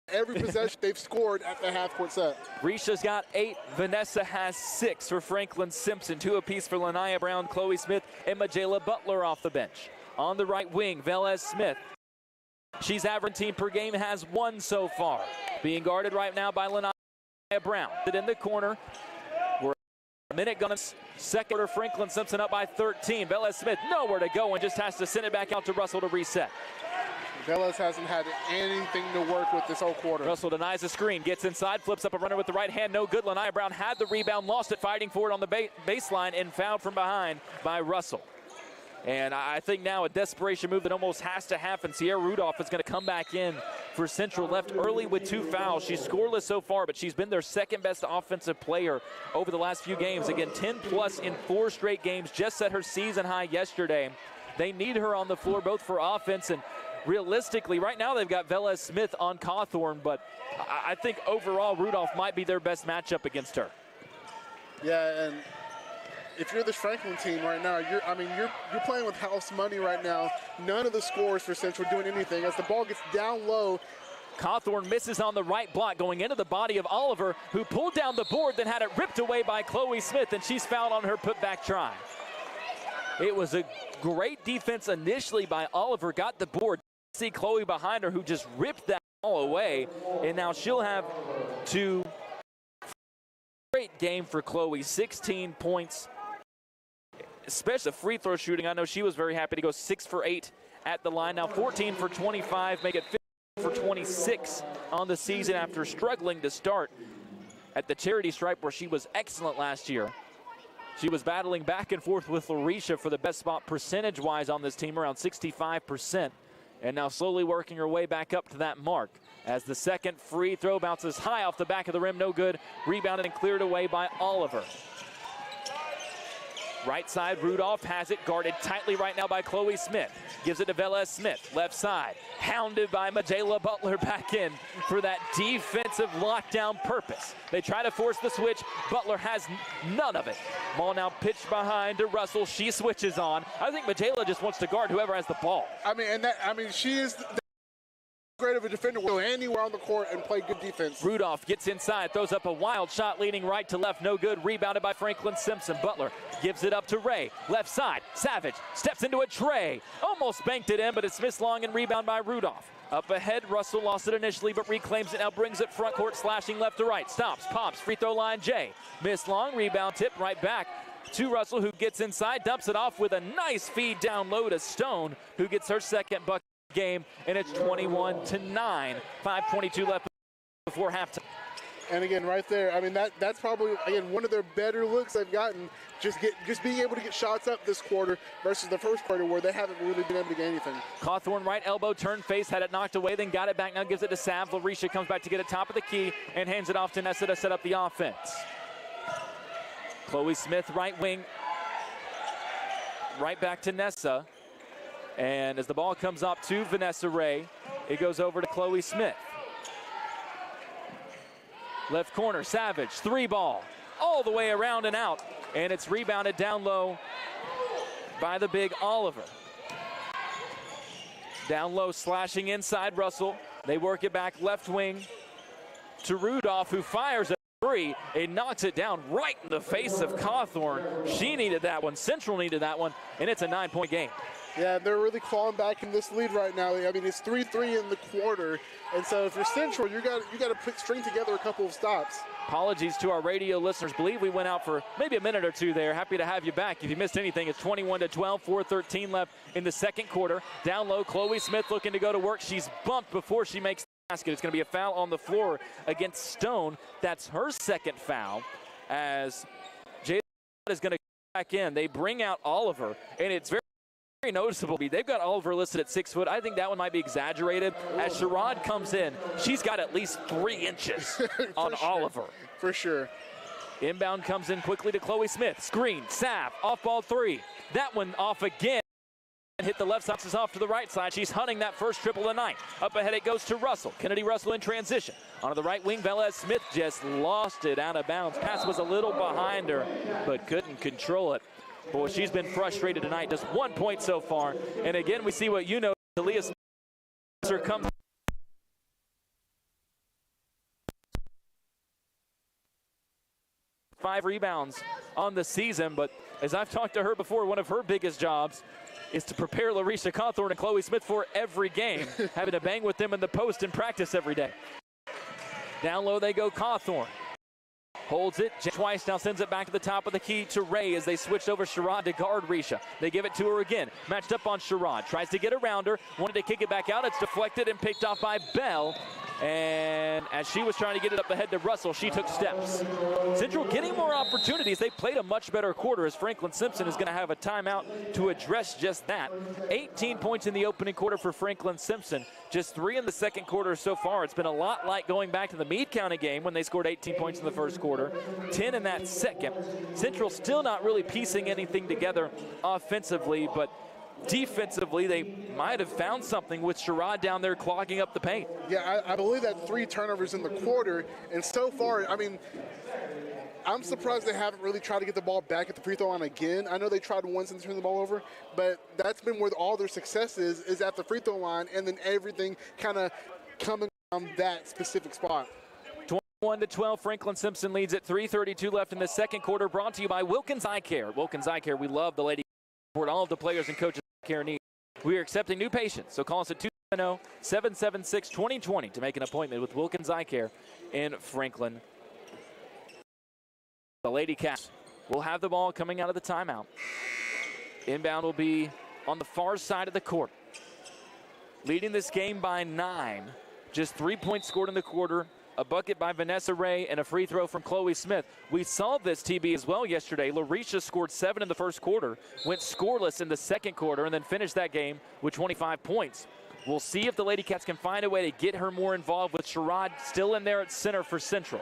[SPEAKER 2] every possession they've scored at the half-court set.
[SPEAKER 1] Risha's got 8. Vanessa has 6 for Franklin Simpson. 2 apiece for Lanaya Brown, Chloe Smith, and Majayla Butler off the bench. On the right wing, Velez Smith. She's averaging per game, has 1 so far. Being guarded right now by Lanaya Brown. In the corner. We're a minute gone. Second quarter, Franklin Simpson up by 13. Velez Smith nowhere to go and just has to send it back out to Russell to reset.
[SPEAKER 2] Velez hasn't had anything to work with this whole quarter.
[SPEAKER 1] Russell denies the screen, gets inside, flips up a runner with the right hand, no good. Lanaya Brown had the rebound, lost it, fighting for it on the baseline, and fouled from behind by Russell. And I think now a desperation move that almost has to happen. Sierra Rudolph is going to come back in for Central, left early with 2 fouls. She's scoreless so far, but she's been their second best offensive player over the last few games. Again, 10+ in 4 straight games, just set her season high yesterday. They need her on the floor both for offense and realistically, right now they've got Velez Smith on Cawthorn, but I think overall Rudolph might be their best matchup against her.
[SPEAKER 2] Yeah, and if you're this Franklin team right now, you're playing with house money right now. None of the scorers for Central doing anything. As the ball gets down low,
[SPEAKER 1] Cawthorn misses on the right block, going into the body of Oliver, who pulled down the board, then had it ripped away by Chloe Smith, and she's fouled on her putback try. It was a great defense initially by Oliver, got the board. See Chloe behind her, who just ripped that ball away, and now she'll have 2. Great game for Chloe, 16 points, especially the free throw shooting. I know she was very happy to go 6 for 8 at the line. Now 14 for 25, make it 15 for 26 on the season after struggling to start at the charity stripe where she was excellent last year. She was battling back and forth with Larisha for the best spot percentage-wise on this team, around 65%. And now slowly working her way back up to that mark as the second free throw bounces high off the back of the rim, no good. Rebounded and cleared away by Oliver. Right side, Rudolph has it guarded tightly right now by Chloe Smith. Gives it to Velez Smith, left side. Hounded by Majayla Butler back in for that defensive lockdown purpose. They try to force the switch. Butler has none of it. Ball now pitched behind to Russell. She switches on. I think Majayla just wants to guard whoever has the ball.
[SPEAKER 2] She is great of a defender. Will go anywhere on the court and play good defense.
[SPEAKER 1] Rudolph gets inside, throws up a wild shot leading right to left, no good. Rebounded by Franklin Simpson. Butler gives it up to Ray, left side. Savage steps into a tray, almost banked it in, but it's missed long and rebound by Rudolph. Up ahead, Russell lost it initially, but reclaims it now, brings it front court, slashing left to right. Stops, pops, free throw line, Jay. Missed long, rebound tip right back to Russell, who gets inside, dumps it off with a nice feed down low to Stone, who gets her second bucket game, and it's 21-9. 5:22 left before halftime.
[SPEAKER 2] And again, right there, that's probably, again, one of their better looks they've gotten. Just being able to get shots up this quarter versus the first quarter where they haven't really been able to get anything.
[SPEAKER 1] Cawthorn right elbow, turn face, had it knocked away, then got it back, now gives it to Sav. Larisha comes back to get it top of the key and hands it off to Nessa to set up the offense. Chloe Smith, right wing, right back to Nessa. And as the ball comes up to Vanessa Ray, it goes over to Chloe Smith. Left corner, Savage, 3 ball, all the way around and out. and it's rebounded down low by the big Oliver. Down low, slashing inside Russell. They work it back left wing to Rudolph, who fires a three. It knocks it down right in the face of Cawthorn. She needed that one. Central needed that one, and it's a 9-point game.
[SPEAKER 2] Yeah, they're really clawing back in this lead right now. I mean, it's 3-3 in the quarter, and so if you're Central, you got to string together a couple of stops.
[SPEAKER 1] Apologies to our radio listeners. Believe we went out for maybe a minute or two there. Happy to have you back. If you missed anything, it's 21-12, 4:13 left in the second quarter. Down low, Chloe Smith looking to go to work. She's bumped before she makes the basket. It's going to be a foul on the floor against Stone. That's her second foul, as Jayla is going to come back in. They bring out Oliver, and it's very noticeable. They've got Oliver listed at 6 foot. I think that one might be exaggerated. As Sherrod comes in, she's got at least 3 inches on Oliver.
[SPEAKER 2] For sure.
[SPEAKER 1] Inbound comes in quickly to Chloe Smith. Screen, Sav, off ball 3. That one off again. Hit the left side, is off to the right side. She's hunting that first triple of the night. Up ahead it goes to Russell. Kennedy Russell in transition. Onto the right wing, Velez Smith just lost it out of bounds. Pass was a little behind her, but couldn't control it. Boy, she's been frustrated tonight. Just 1 point so far. And again, we see what you know. Talia Spencer comes. Five rebounds on the season, but as I've talked to her before, one of her biggest jobs is to prepare Larisha Cawthorn and Chloe Smith for every game, having to bang with them in the post and practice every day. Down low they go, Cawthorn. Holds it twice, now sends it back to the top of the key to Ray as they switch over Sherrod to guard Risha. They give it to her again. Matched up on Sherrod. Tries to get around her. Wanted to kick it back out. It's deflected and picked off by Bell. And as she was trying to get it up ahead to Russell, she took steps. Central getting more opportunities. They played a much better quarter as Franklin Simpson is going to have a timeout to address just that. 18 points in the opening quarter for Franklin Simpson. Just 3 in the second quarter so far. It's been a lot like going back to the Meade County game when they scored 18 points in the first quarter, 10 in that second. Central still not really piecing anything together offensively, but defensively, they might have found something with Sherrod down there clogging up the paint.
[SPEAKER 2] Yeah, I believe that 3 turnovers in the quarter, and so far, I mean, I'm surprised they haven't really tried to get the ball back at the free throw line again. I know they tried once and turned the ball over, but that's been where all their success is at the free throw line, and then everything kind of coming from that specific spot.
[SPEAKER 1] 21-12, Franklin Simpson leads at 3:32 left in the second quarter, brought to you by Wilkins Eye Care. Wilkins Eye Care, we love the lady support all of the players and coaches care need. We are accepting new patients, so call us at 270-776-2020 to make an appointment with Wilkins Eye Care in Franklin. The Lady Cats will have the ball coming out of the timeout. Inbound will be on the far side of the court. Leading this game by 9. Just 3 points scored in the quarter. A bucket by Vanessa Ray and a free throw from Chloe Smith. We saw this, TB, as well yesterday. Larisha scored 7 in the first quarter, went scoreless in the second quarter, and then finished that game with 25 points. We'll see if the Lady Cats can find a way to get her more involved with Sherrod still in there at center for Central.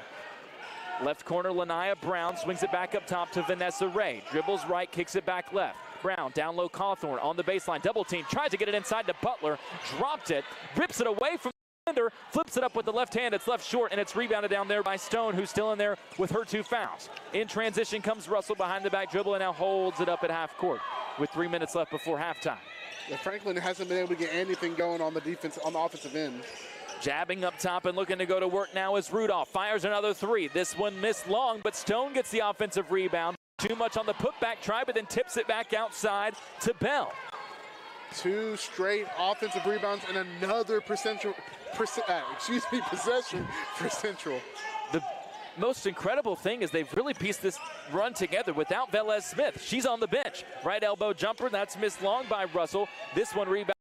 [SPEAKER 1] Left corner, Lanaya Brown swings it back up top to Vanessa Ray. Dribbles right, kicks it back left. Brown, down low, Cawthorn on the baseline. Double team, tries to get it inside to Butler. Dropped it, rips it away from the defender, flips it up with the left hand. It's left short, and it's rebounded down there by Stone, who's still in there with her 2 fouls. In transition comes Russell behind the back dribble and now holds it up at half court with 3 minutes left before halftime.
[SPEAKER 2] Yeah, Franklin hasn't been able to get anything going on the defense, on the offensive end.
[SPEAKER 1] Jabbing up top and looking to go to work now is Rudolph. Fires another 3. This one missed long, but Stone gets the offensive rebound. Too much on the putback try, but then tips it back outside to Bell.
[SPEAKER 2] 2 straight offensive rebounds and another possession for Central.
[SPEAKER 1] The most incredible thing is they've really pieced this run together without Velez Smith. She's on the bench. Right elbow jumper, that's missed long by Russell. This one rebounded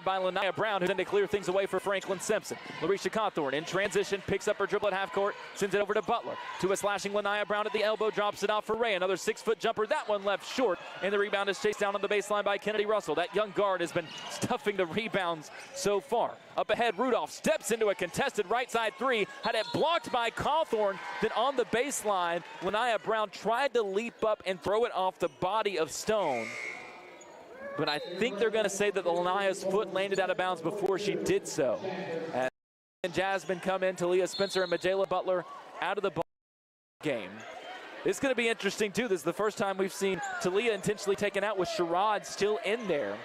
[SPEAKER 1] by Lanaya Brown, who then to clear things away for Franklin Simpson. Larisha Cawthorn in transition, picks up her dribble at half court, sends it over to Butler. To a slashing Lanaya Brown at the elbow, drops it off for Ray. Another 6-foot jumper, that one left short, and the rebound is chased down on the baseline by Kennedy Russell. That young guard has been stuffing the rebounds so far. Up ahead, Rudolph steps into a contested right side 3, had it blocked by Cawthorn. Then on the baseline, Lanaya Brown tried to leap up and throw it off the body of Stone. But I think they're going to say that Lanaya's foot landed out of bounds before she did so. And Jasmine come in, Talia Spencer and Majayla Butler out of the ball game. It's going to be interesting, too. This is the first time we've seen Talia intentionally taken out with Sherrod still in there.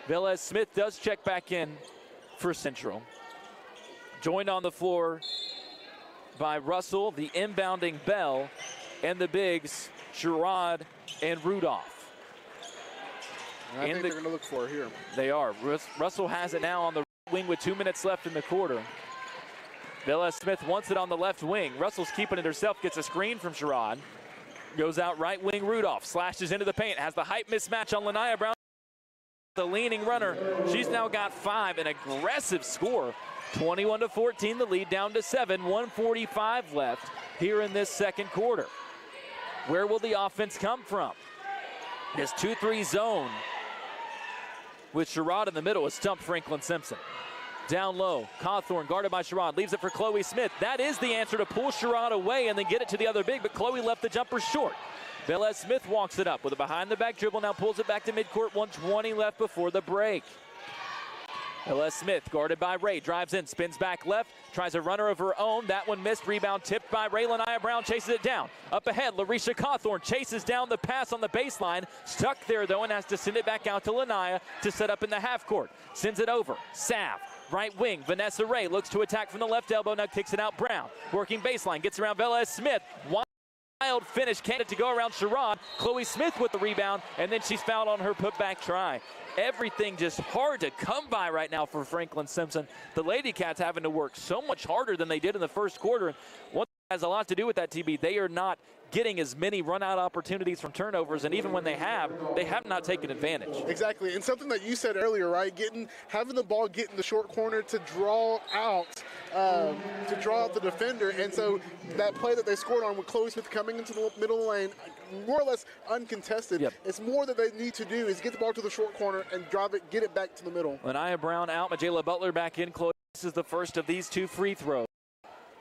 [SPEAKER 1] Velez Smith does check back in for Central. Joined on the floor by Russell, the inbounding Bell, and the bigs, Sherrod and Rudolph.
[SPEAKER 2] I think they're going to look for it here.
[SPEAKER 1] They are. Russell has it now on the wing with 2 minutes left in the quarter. Velez Smith wants it on the left wing. Russell's keeping it herself, gets a screen from Sherrod. Goes out right wing, Rudolph slashes into the paint, has the height mismatch on Lanaya Brown. The leaning runner, she's now got 5, an aggressive score. 21-14, the lead down to 7, 1:45 left here in this second quarter. Where will the offense come from? This 2-3 zone with Sherrod in the middle has stumped Franklin Simpson. Down low, Cawthorn guarded by Sherrod, leaves it for Chloe Smith. That is the answer, to pull Sherrod away and then get it to the other big, but Chloe left the jumper short. Velez Smith walks it up with a behind-the-back dribble, now pulls it back to midcourt, 1:20 left before the break. Velez Smith guarded by Ray, drives in, spins back left, tries a runner of her own. That one missed, rebound tipped by Ray. Lanaya Brown chases it down. Up ahead, Larisha Cawthorn chases down the pass on the baseline. Stuck there though and has to send it back out to Lanaya to set up in the half court. Sends it over, Sav. Right wing, Vanessa Ray looks to attack from the left elbow, now kicks it out Brown. Working baseline, gets around Velez Smith. Wild finish, candidate to go around Sherrod. Chloe Smith with the rebound, and then she's fouled on her putback try. Everything just hard to come by right now for Franklin Simpson. The Lady Cats having to work so much harder than they did in the first quarter. One thing has a lot to do with that, TB. They are not getting as many run-out opportunities from turnovers, and even when they have not taken advantage.
[SPEAKER 2] Exactly, and something that you said earlier, right? Having the ball get in the short corner to draw out the defender, and so that play that they scored on with Chloe Smith coming into the middle of the lane, more or less uncontested.
[SPEAKER 1] Yep.
[SPEAKER 2] It's more that they need to do is get the ball to the short corner and drive it, get it back to the middle.
[SPEAKER 1] Lanaya Brown out, Majayla Butler back in. Chloe, this is the first of these 2 free throws.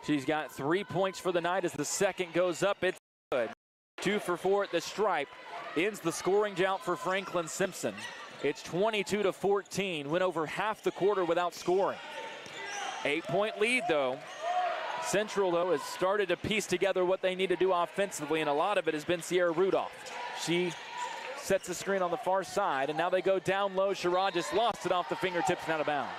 [SPEAKER 1] She's got 3 points for the night as the second goes up. It's good. 2 for 4 at the stripe. Ends the scoring drought for Franklin Simpson. It's 22-14. Went over half the quarter without scoring. 8-point lead though. Central though has started to piece together what they need to do offensively, and a lot of it has been Sierra Rudolph. She sets the screen on the far side, and now they go down low. Sherrod just lost it off the fingertips and out of bounds.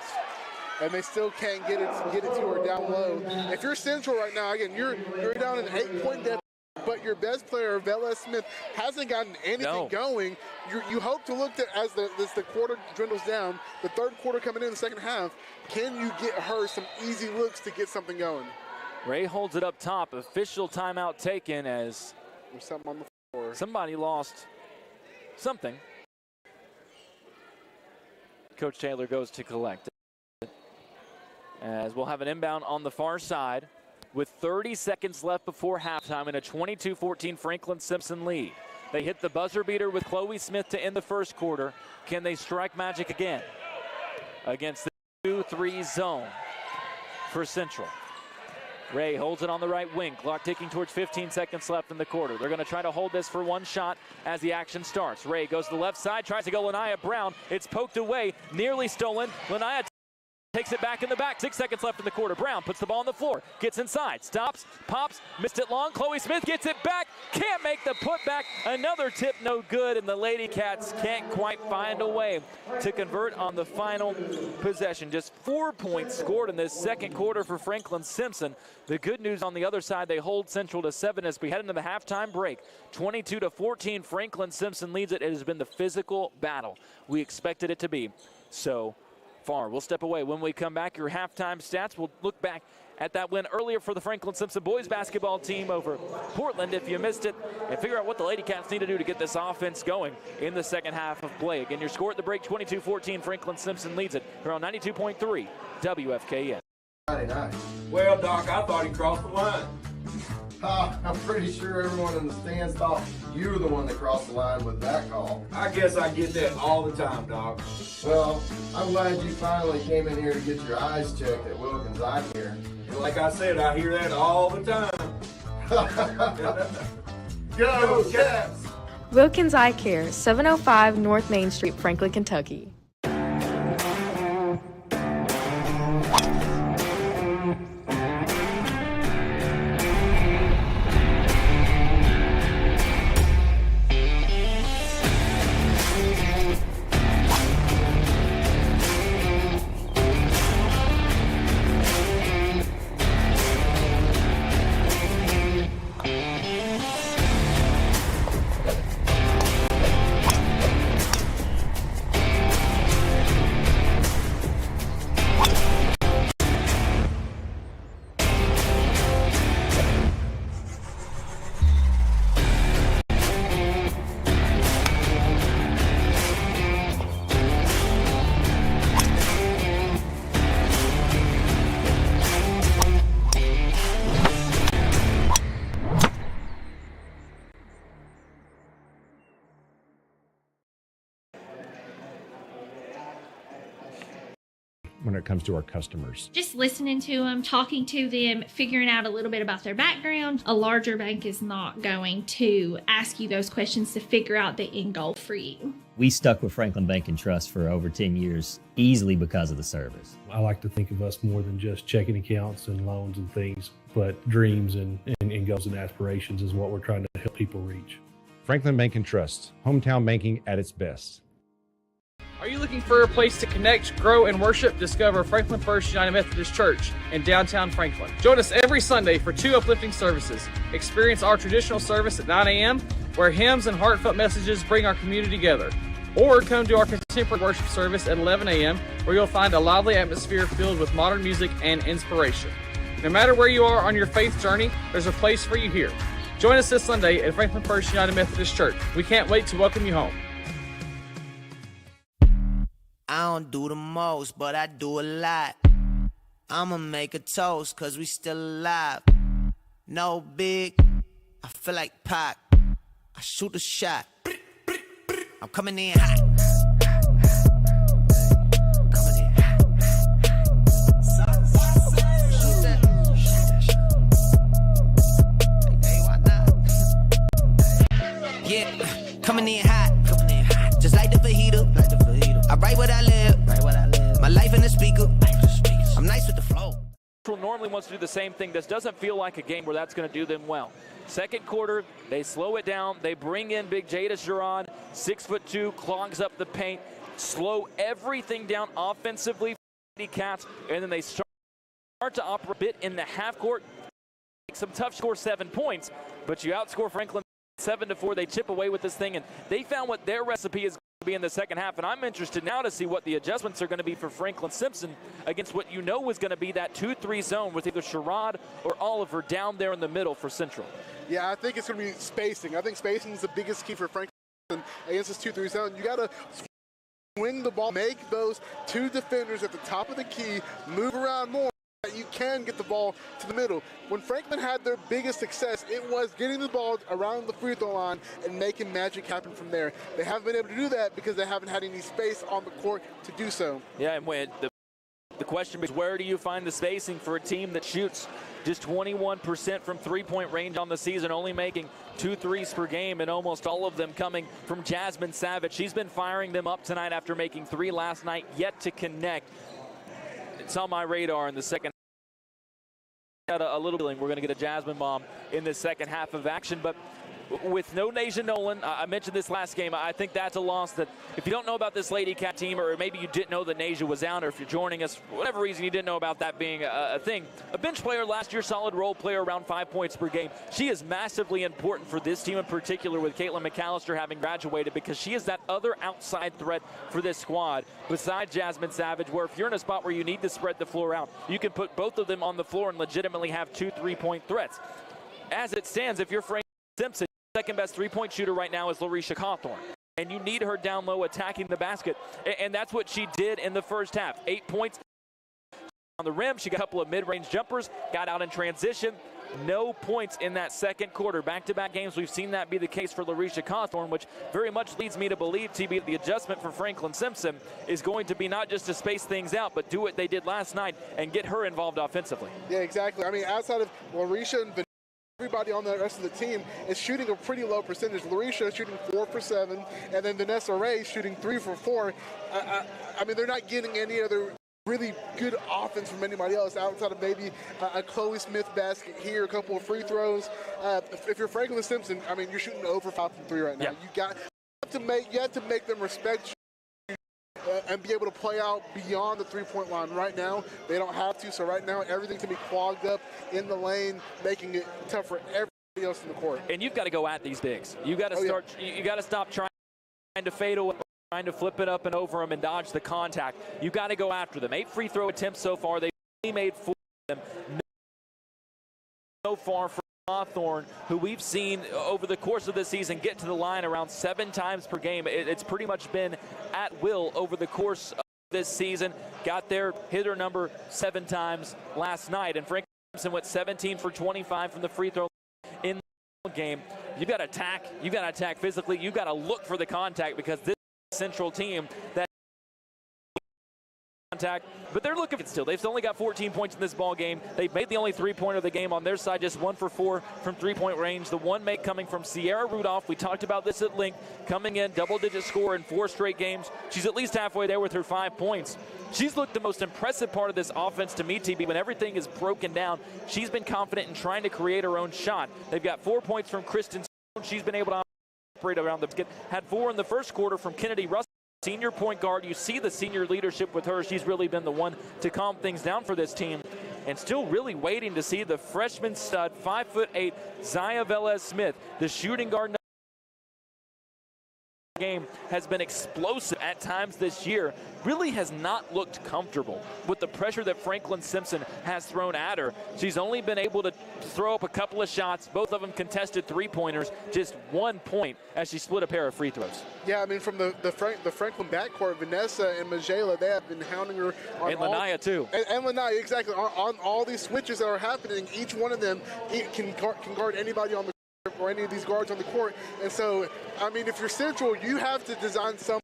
[SPEAKER 2] And they still can't get it to her down low. If you're Central right now, again, you're down an 8-point deficit, but your best player, Velez Smith, hasn't gotten anything going. You hope to look at, as the quarter dwindles down, the third quarter coming in the second half, can you get her some easy looks to get something going?
[SPEAKER 1] Ray holds it up top. Official timeout taken as
[SPEAKER 2] there's something on the floor.
[SPEAKER 1] Somebody lost something. Coach Taylor goes to collect it. As we'll have an inbound on the far side with 30 seconds left before halftime in a 22-14 Franklin Simpson lead. They hit the buzzer beater with Chloe Smith to end the first quarter. Can they strike magic again against the 2-3 zone for Central? Ray holds it on the right wing. Clock ticking towards 15 seconds left in the quarter. They're going to try to hold this for one shot as the action starts. Ray goes to the left side, tries to go Lanaya Brown. It's poked away, nearly stolen. Lanaya takes it back in the back. 6 seconds left in the quarter. Brown puts the ball on the floor, gets inside, stops, pops, missed it long. Chloe Smith gets it back, can't make the putback. Another tip no good, and the Lady Cats can't quite find a way to convert on the final possession. Just 4 points scored in this second quarter for Franklin Simpson. The good news on the other side, they hold Central to 7 as we head into the halftime break. 22-14, Franklin Simpson leads it. It has been the physical battle we expected it to be so far. We'll step away. When we come back, your halftime stats. We'll look back at that win earlier for the Franklin Simpson boys basketball team over Portland, if you missed it, and figure out what the Lady Cats need to do to get this offense going in the second half of play. Again, your score at the break, 22-14. Franklin Simpson leads it here on 92.3 WFKN.
[SPEAKER 7] Well, Doc, I thought he crossed the line.
[SPEAKER 8] I'm pretty sure everyone in the stands thought you were the one that crossed the line with that call.
[SPEAKER 7] I guess I get that all the time, Doc.
[SPEAKER 8] Well, I'm glad you finally came in here to get your eyes checked at Wilkins Eye Care.
[SPEAKER 7] And like I said, I hear that all the time.
[SPEAKER 8] Go Cats!
[SPEAKER 9] Wilkins Eye Care, 705 North Main Street, Franklin, Kentucky.
[SPEAKER 3] when it comes to our customers.
[SPEAKER 4] Just listening to them, talking to them, figuring out a little bit about their background. A larger bank is not going to ask you those questions to figure out the end goal for you.
[SPEAKER 5] We stuck with Franklin Bank and Trust for over 10 years, easily because of the service.
[SPEAKER 6] I like to think of us more than just checking accounts and loans and things, but dreams and goals and aspirations is what we're trying to help people reach.
[SPEAKER 3] Franklin Bank and Trust, hometown banking at its best.
[SPEAKER 10] Are you looking for a place to connect, grow, and worship? Discover Franklin First United Methodist Church in downtown Franklin. Join us every Sunday for 2 uplifting services. Experience our traditional service at 9 a.m., where hymns and heartfelt messages bring our community together. Or come to our contemporary worship service at 11 a.m., where you'll find a lively atmosphere filled with modern music and inspiration. No matter where you are on your faith journey, there's a place for you here. Join us this Sunday at Franklin First United Methodist Church. We can't wait to welcome you home.
[SPEAKER 11] I don't do the most, but I do a lot. I'ma make a toast, cause we still alive. No big, I feel like Pac. I shoot a shot. I'm coming in hot. Coming in hot. Shoot that. Hey, why not? Yeah, coming in hot. Just like the fajita. I write what I live. My life in the speaker. I'm nice with the flow.
[SPEAKER 1] Normally wants to do the same thing. This doesn't feel like a game where that's going to do them well. Second quarter, they slow it down. They bring in big Jada Sharon, 6'2", clogs up the paint, slow everything down offensively for the Cats, and then they start to operate a bit in the half court. Some tough score, 7 points, but you outscore Franklin 7-4. They chip away with this thing, and they found what their recipe is going to be in the second half. And I'm interested now to see what the adjustments are going to be for Franklin Simpson against what you know was going to be that 2-3 zone with either Sherrod or Oliver down there in the middle for Central.
[SPEAKER 2] Yeah, I think it's going to be spacing. I think spacing is the biggest key for Franklin against this 2-3 zone. You got to swing the ball, make those 2 defenders at the top of the key move around more. You can get the ball to the middle. When Franklin had their biggest success, it was getting the ball around the free throw line and making magic happen from there. They haven't been able to do that because they haven't had any space on the court to do so.
[SPEAKER 1] Yeah, and when the question is, where do you find the spacing for a team that shoots just 21% from three-point range on the season, only making 2 threes per game, and almost all of them coming from Jasmine Savage. She's been firing them up tonight after making 3 last night, yet to connect. It's on my radar in the second. Got a little feeling we're going to get a Jasmine bomb in the second half of action, but with no Nasia Nolan, I mentioned this last game, I think that's a loss that if you don't know about this Lady Cat team, or maybe you didn't know that Nasia was out, or if you're joining us, for whatever reason you didn't know about that being a thing. A bench player last year, solid role player, around 5 points per game. She is massively important for this team in particular, with Caitlin McAllister having graduated, because she is that other outside threat for this squad besides Jasmine Savage, where if you're in a spot where you need to spread the floor out, you can put both of them on the floor and legitimately have 2 3-point threats. As it stands, if you're Frank Simpson, second best 3-point shooter right now is Larisha Cawthorn, and you need her down low attacking the basket, and that's what she did in the first half. 8 points on the rim. She got a couple of mid-range jumpers, got out in transition. No points in that second quarter. Back-to-back games, we've seen that be the case for Larisha Cawthorn, which very much leads me to believe, TB, the adjustment for Franklin Simpson is going to be not just to space things out, but do what they did last night and get her involved offensively.
[SPEAKER 2] Yeah, exactly. I mean, outside of Larisha and everybody on the rest of the team is shooting a pretty low percentage. Larisha is shooting 4 for 7, and then Vanessa Ray shooting 3 for 4. I mean, they're not getting any other really good offense from anybody else outside of maybe a Chloe Smith basket here, a couple of free throws. If you're Franklin Simpson, I mean, you're shooting over 5 from 3 right now.
[SPEAKER 1] Yeah.
[SPEAKER 2] You have to make them respect you and be able to play out beyond the 3-point line. Right now, they don't have to. So right now, everything can be clogged up in the lane, making it tough for everybody else in the court.
[SPEAKER 1] And you've got to go at these bigs. You got to start. Yeah. You got to stop trying to fade away, trying to flip it up and over them and dodge the contact. You got to go after them. 8 free throw attempts so far. They've only made 4 of them. So far for Cawthorn, who we've seen over the course of the season get to the line around 7 times per game. It's pretty much been at will over the course of this season. Got there, hit her number 7 times last night. And Frank Simpson went 17 for 25 from the free throw in the game. You got to attack. You got to attack physically. You got to look for the contact, because this Central team that contact, but they're looking still. They've only got 14 points in this ball game. They've made the only three-pointer of the game on their side, just 1 for 4 from three-point range. The one make coming from Sierra Rudolph. We talked about this at length. Coming in, double-digit score in 4 straight games. She's at least halfway there with her 5 points. She's looked the most impressive part of this offense to me, TB. When everything is broken down, she's been confident in trying to create her own shot. They've got 4 points from Kristen Stone. She's been able to operate around the basket. Had 4 in the first quarter from Kennedy Russell. Senior point guard, you see the senior leadership with her. She's really been the one to calm things down for this team. And still really waiting to see the freshman stud, 5'8", Zaya Velez-Smith, the shooting guard. Game has been explosive at times this year. Really has not looked comfortable with the pressure that Franklin Simpson has thrown at her. She's only been able to throw up a couple of shots, both of them contested three-pointers, just 1 point as she split a pair of free throws.
[SPEAKER 2] Yeah, I mean, from the Franklin backcourt, Vanessa and Majela, they have been hounding her on
[SPEAKER 1] and Lanaya too.
[SPEAKER 2] And Lanaya, exactly, on all these switches that are happening. Each one of them can guard anybody on the or any of these guards on the court. And so, I mean, if you're Central, you have to design something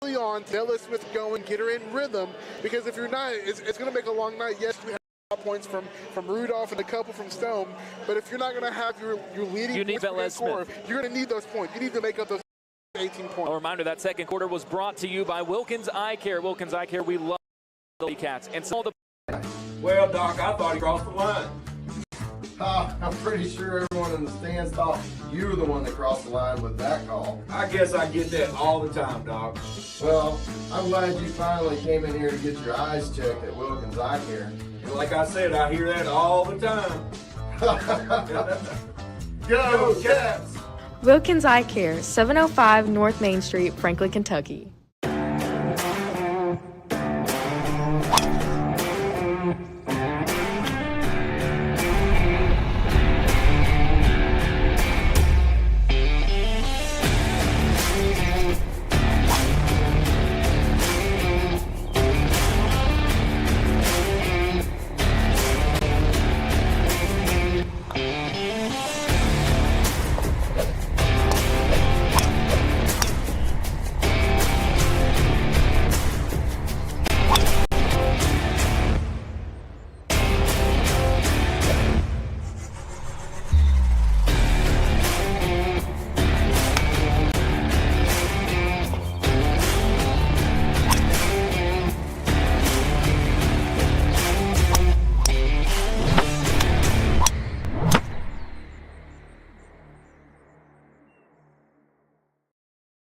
[SPEAKER 2] early on to let Smith go and get her in rhythm, because if you're not, it's going to make a long night. Yes, you have points from Rudolph and a couple from Stone, but if you're not going to have your leading scorer, you're going to need those points. You need to make up those 18 points.
[SPEAKER 1] A reminder, that second quarter was brought to you by Wilkins Eye Care. Wilkins Eye Care, we love the Cats. And so
[SPEAKER 7] well, Doc, I thought he crossed the line.
[SPEAKER 8] I'm pretty sure everyone in the stands thought you were the one that crossed the line with that call.
[SPEAKER 7] I guess I get that all the time, Doc.
[SPEAKER 8] Well, I'm glad you finally came in here to get your eyes checked at Wilkins Eye Care.
[SPEAKER 7] And like I said, I hear that all the time.
[SPEAKER 8] Go Cats!
[SPEAKER 9] Wilkins Eye Care, 705 North Main Street, Franklin, Kentucky.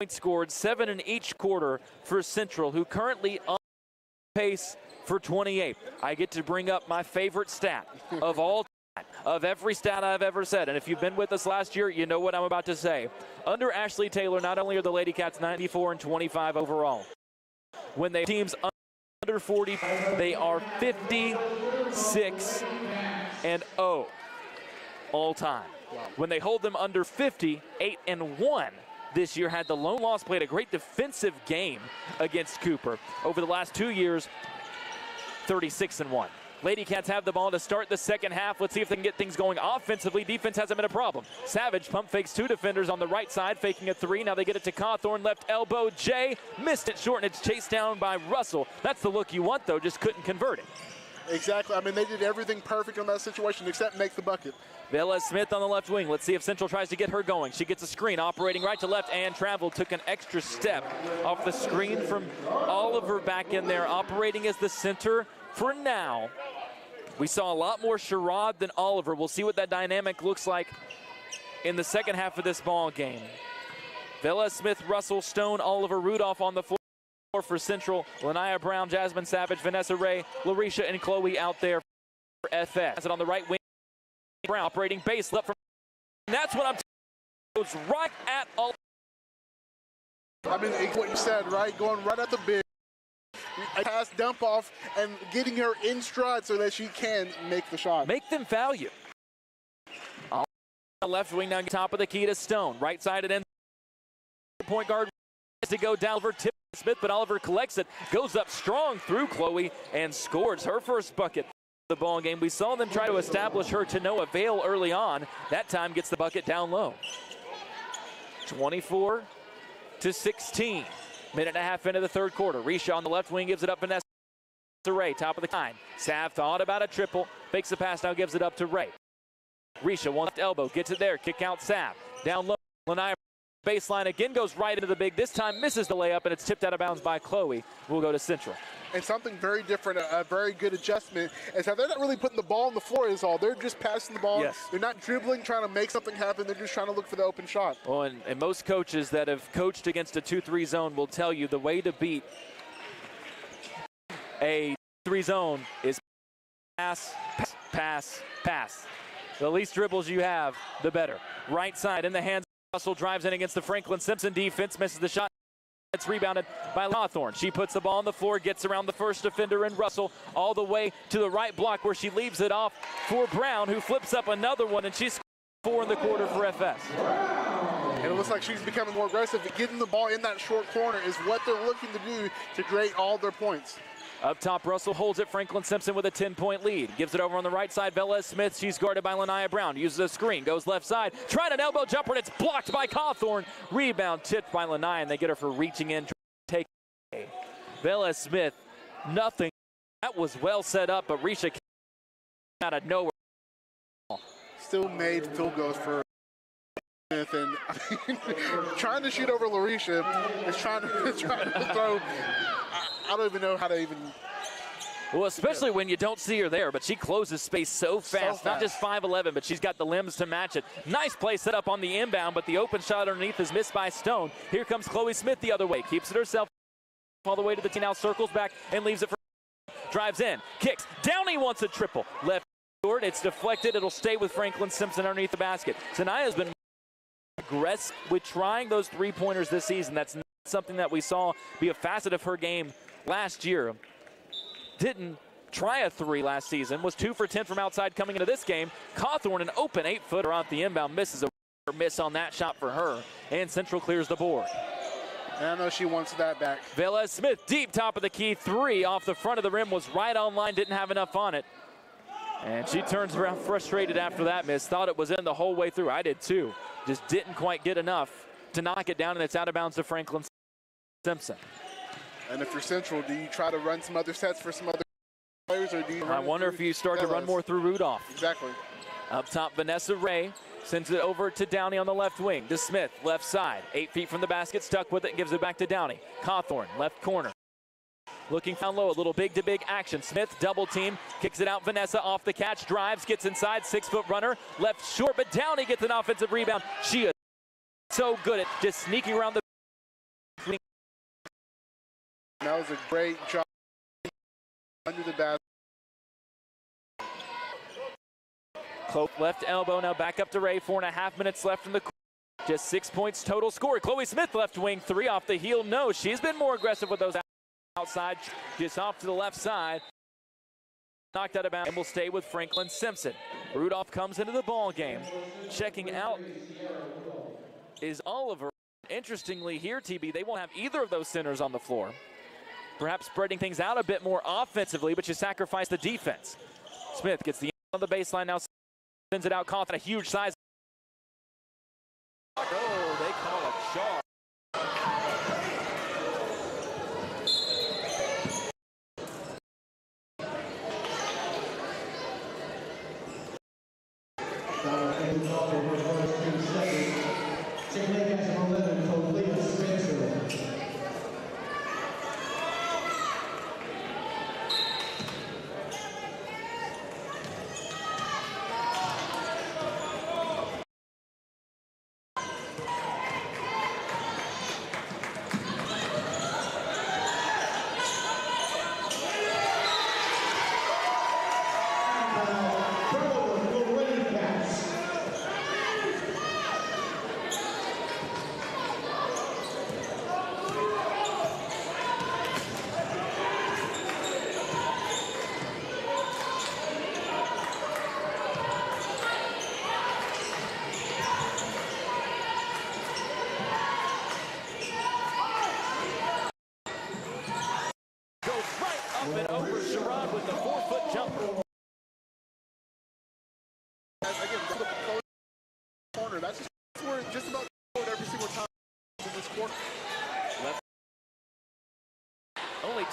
[SPEAKER 1] Scored 7 in each quarter for Central, who currently on pace for 28. I get to bring up my favorite stat of all time, of every stat I've ever said. And if you've been with us last year, you know what I'm about to say. Under Ashley Taylor, not only are the Lady Cats 94 and 25 overall, when they teams under 40, they are 56 and 0 all time. When they hold them under 50, 8 and 1. This year had the lone loss, played a great defensive game against Cooper. Over the last 2 years, 36 and 1. Lady Cats have the ball to start the second half. Let's see if they can get things going offensively. Defense hasn't been a problem. Savage pump fakes 2 defenders on the right side, faking a 3. Now they get it to Cawthorn, left elbow. Jay missed it short, and it's chased down by Russell. That's the look you want, though, just couldn't convert it.
[SPEAKER 2] Exactly. I mean, they did everything perfect on that situation except make the bucket.
[SPEAKER 1] Velez-Smith on the left wing. Let's see if Central tries to get her going. She gets a screen, operating right to left, and Travel took an extra step off the screen from Oliver back in there, operating as the center for now. We saw a lot more Sherrod than Oliver. We'll see what that dynamic looks like in the second half of this ball game. Velez-Smith, Russell, Stone, Oliver, Rudolph on the floor for Central. Lanaya Brown, Jasmine Savage, Vanessa Ray, Larisha, and Chloe out there for FS. Has it on the right wing. Brown operating base left from. And that's what I'm goes right at all.
[SPEAKER 2] I mean, what you said, right? Going right at the big. Pass, dump off, and getting her in stride so that she can make the shot.
[SPEAKER 1] Make them foul you. Left wing down top of the key to Stone. Right side it ends. Point guard to go down over tip Smith, but Oliver collects it, goes up strong through Chloe, and scores her first bucket. The ball game. We saw them try to establish her to no avail early on. That time gets the bucket down low. 24-16. Minute and a half into the third quarter. Risha on the left wing gives it up. Vanessa Ray, top of the line. Sav thought about a triple. Fakes the pass, now gives it up to Ray. Risha, one left elbow, gets it there. Kick out Sav. Down low. Lanaya baseline again, goes right into the big. This time misses the layup, and it's tipped out of bounds by Chloe. We'll go to Central.
[SPEAKER 2] And something very different, a very good adjustment, is that they're not really putting the ball on the floor is all. They're just passing the ball.
[SPEAKER 1] Yes.
[SPEAKER 2] They're not dribbling, trying to make something happen. They're just trying to look for the open shot.
[SPEAKER 1] Well, and most coaches that have coached against a 2-3 zone will tell you the way to beat a 3 zone is pass, pass, pass, pass. The least dribbles you have, the better. Right side in the hands. Russell drives in against the Franklin Simpson defense, misses the shot. It's rebounded by Hawthorne. She puts the ball on the floor, gets around the first defender in Russell, all the way to the right block where she leaves it off for Brown, who flips up another one, and she's 4 in the quarter for FS.
[SPEAKER 2] And it looks like she's becoming more aggressive. Getting the ball in that short corner is what they're looking to do to create all their points.
[SPEAKER 1] Up top, Russell holds it. Franklin Simpson with a 10-point lead. Gives it over on the right side. Velez Smith, she's guarded by Lanaya Brown. Uses a screen, goes left side. Tried an elbow jumper, and it's blocked by Cawthorn. Rebound tipped by Lanaya, and they get her for reaching in to take away. Velez Smith, nothing. That was well set up, but Risha came out of nowhere.
[SPEAKER 2] Still made field goals for Smith, and I mean, trying to shoot over Larisha is trying to throw. I don't even know how to even.
[SPEAKER 1] Well, especially when you don't see her there, but she closes space so fast. Not just 5'11", but she's got the limbs to match it. Nice play set up on the inbound, but the open shot underneath is missed by Stone. Here comes Chloe Smith the other way. Keeps it herself all the way to the tee. Now circles back and leaves it for. Drives in, kicks. Downey wants a triple. Left short, it's deflected. It'll stay with Franklin Simpson underneath the basket. Sanaya's been aggressive with trying those three-pointers this season. That's not something that we saw be a facet of her game last year. Didn't try a 3 last season. Was 2 for 10 from outside coming into this game. Cawthorn, an open 8-footer off the inbound, misses a miss on that shot for her. And Central clears the board.
[SPEAKER 2] And I know she wants that back.
[SPEAKER 1] Velez Smith, deep top of the key, 3 off the front of the rim, was right on line, didn't have enough on it. And she turns around frustrated after that miss. Thought it was in the whole way through. I did too. Just didn't quite get enough to knock it down, and it's out of bounds to Franklin Simpson.
[SPEAKER 2] And if you're Central, do you try to run some other sets for some other players, or do you?
[SPEAKER 1] I wonder if you start to run more through Rudolph.
[SPEAKER 2] Exactly.
[SPEAKER 1] Up top, Vanessa Ray sends it over to Downey on the left wing. To Smith, left side. 8 feet from the basket, stuck with it, and gives it back to Downey. Cawthorn, left corner. Looking down low, a little big-to-big action. Smith, double team, kicks it out. Vanessa off the catch, drives, gets inside, 6-foot runner. Left short, but Downey gets an offensive rebound. She is so good at just sneaking around the.
[SPEAKER 2] That was a great job under the basket.
[SPEAKER 1] Cloak left elbow, now back up to Ray. 4.5 minutes left in the quarter. Just 6 points total score. Chloe Smith left wing, 3 off the heel. No, she's been more aggressive with those outside. Just off to the left side. Knocked out of bounds and will stay with Franklin Simpson. Rudolph comes into the ball game. Checking out is Oliver. Interestingly here, TB, they won't have either of those centers on the floor. Perhaps spreading things out a bit more offensively, but you sacrifice the defense. Smith gets the on the baseline, now sends it out. Caught a huge size. Oh, they call a charge.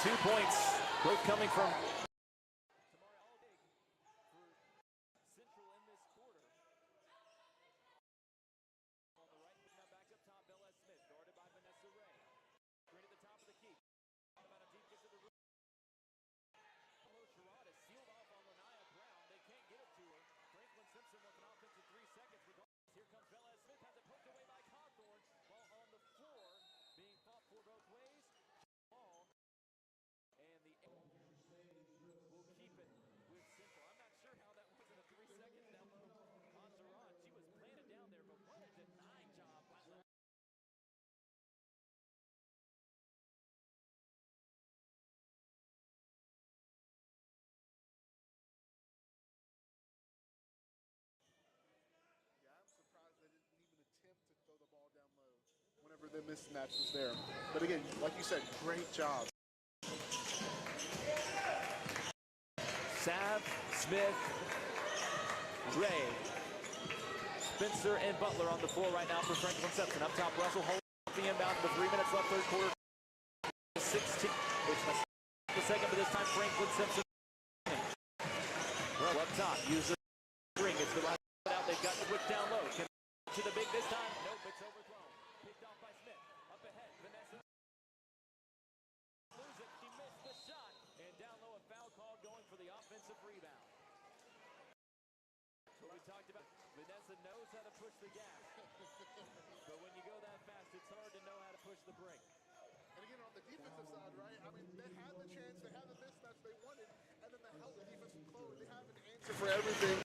[SPEAKER 1] 2 points, both coming from
[SPEAKER 2] whenever the mismatch was there. But again, like you said, great job.
[SPEAKER 1] Sav, Smith, Ray, Spencer, and Butler on the floor right now for Franklin Simpson. Up top, Russell holding the inbound with 3 minutes left, third quarter. 16. It's the second, but this time Franklin Simpson. Well, up top, use the ring. It's the right out. They've got Quick down low. To the big this time. Nope, it's overthrown. Picked off by Smith. Up ahead, Vanessa. Lose it. He missed the shot. And down low, a foul call going for the offensive rebound. What we talked about, Vanessa knows how to push the gas. But when you go that fast, it's hard to know how to push the brake.
[SPEAKER 2] And again, on the defensive side, right? I mean, they had the chance, they had the mismatch they wanted, and then the help defense from Chloe. They have an answer for everything.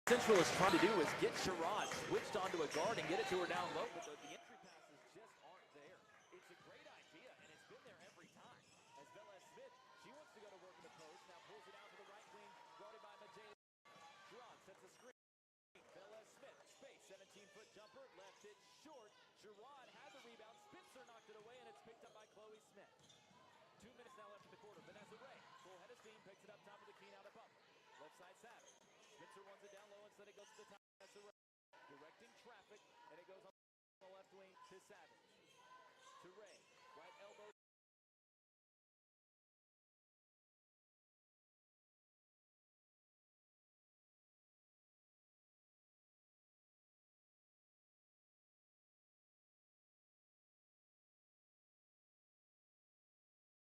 [SPEAKER 1] Central is trying to do is get Sherrod switched onto a guard and get it to her down low, but the entry passes just aren't there. It's a great idea, and it's been there every time. As Velez Smith, she wants to go to work in the post, now pulls it out to the right wing, guarded by Majay. Sherrod sets a screen. Velez Smith, space, 17-foot jumper, left it short. Sherrod had the rebound, Spencer knocked it away, and it's picked up by Chloe Smith. 2 minutes now left in the quarter. Vanessa Ray, full head of steam, picks it up top of the key, now to Butler. Left side Savage. Spencer wants it down low, instead it goes to the top. Vanessa Ray, directing traffic, and it goes on the left wing to Savage. To Ray, right elbow.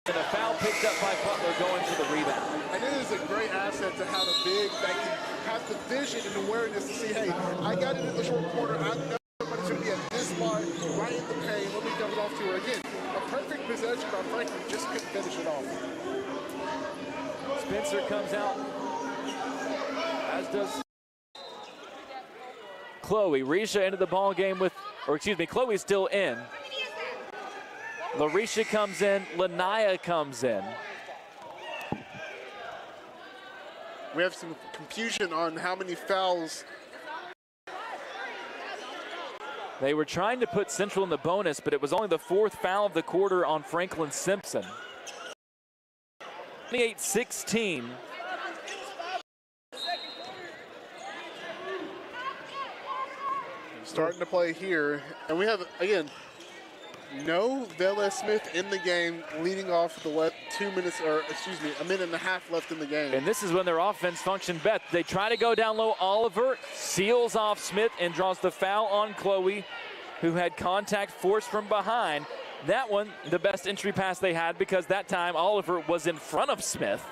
[SPEAKER 1] And a foul picked up by Butler going for the rebound.
[SPEAKER 2] And it is a great asset to have a big that can have the vision and awareness to see, hey, I got it in the short corner. I know somebody's going to be at this spot, right in the paint. Let me dump it off to her again. A perfect possession by Franklin, just couldn't finish it off.
[SPEAKER 1] Spencer comes out, as does Chloe. Risha into the ball game with, or excuse me, Chloe's still in. Larisha comes in, Lanaya comes in.
[SPEAKER 2] We have some confusion on how many fouls.
[SPEAKER 1] They were trying to put Central in the bonus, but it was only the 4th foul of the quarter on Franklin Simpson. 28-16.
[SPEAKER 2] Starting to play here, and we have, again, no Velez Smith in the game, leading off the left 2 minutes, or excuse me, a minute and a half left in the game.
[SPEAKER 1] And this is when their offense functioned best. They try to go down low. Oliver seals off Smith and draws the foul on Chloe, who had contact forced from behind. That one, the best entry pass they had, because that time Oliver was in front of Smith.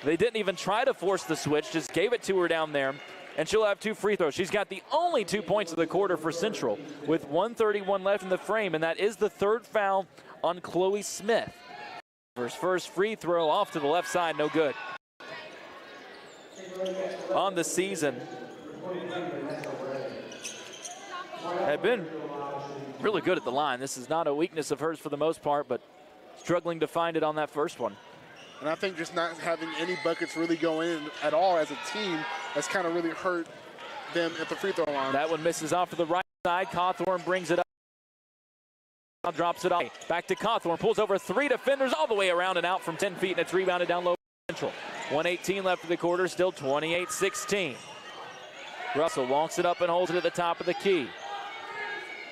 [SPEAKER 1] They didn't even try to force the switch, just gave it to her down there. And she'll have 2 free throws. She's got the only 2 points of the quarter for Central with 1:31 left in the frame, and that is the 3rd foul on Chloe Smith. First free throw off to the left side, no good. On the season, had been really good at the line. This is not a weakness of hers for the most part, but struggling to find it on that first one.
[SPEAKER 2] And I think just not having any buckets really go in at all as a team has kind of really hurt them at the free throw line.
[SPEAKER 1] That one misses off to the right side. Cawthorn brings it up. Now drops it off. Back to Cawthorn. Pulls over 3 defenders all the way around and out from 10 feet, and it's rebounded down low. Central. 1:18 left in the quarter, still 28-16. Russell walks it up and holds it at the top of the key.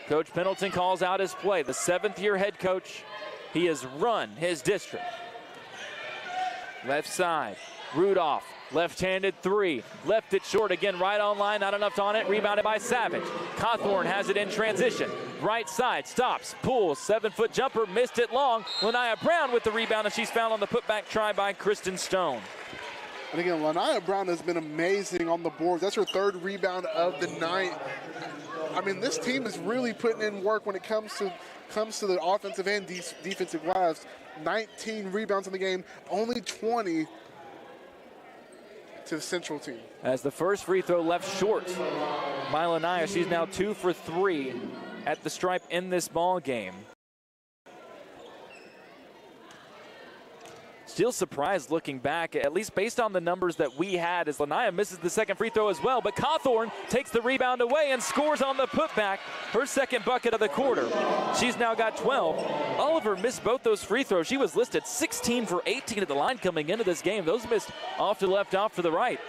[SPEAKER 1] Coach Pendleton calls out his play. The 7th-year head coach He has run his district. Left side, Rudolph, left-handed three, left it short again, right on line, not enough on it, rebounded by Savage. Cawthorn has it in transition, right side, stops, pulls, 7-foot jumper, missed it long. Lanaya Brown with the rebound, and she's fouled on the putback try by Kristen Stone.
[SPEAKER 2] And again, Lanaya Brown has been amazing on the boards. That's her 3rd rebound of the night. I mean, this team is really putting in work when it comes to the offensive and defensive glass. 19 rebounds in the game, only 20 to the Central team.
[SPEAKER 1] As the first free throw left short by Lanaya, she's now 2 for 3 at the stripe in this ball game. Still surprised looking back, at least based on the numbers that we had, as Lanaya misses the second free throw as well, but Cawthorn takes the rebound away and scores on the putback, her second bucket of the quarter. She's now got 12. Oliver missed both those free throws. She was listed 16 for 18 at the line coming into this game. Those missed off to the left, off to the right.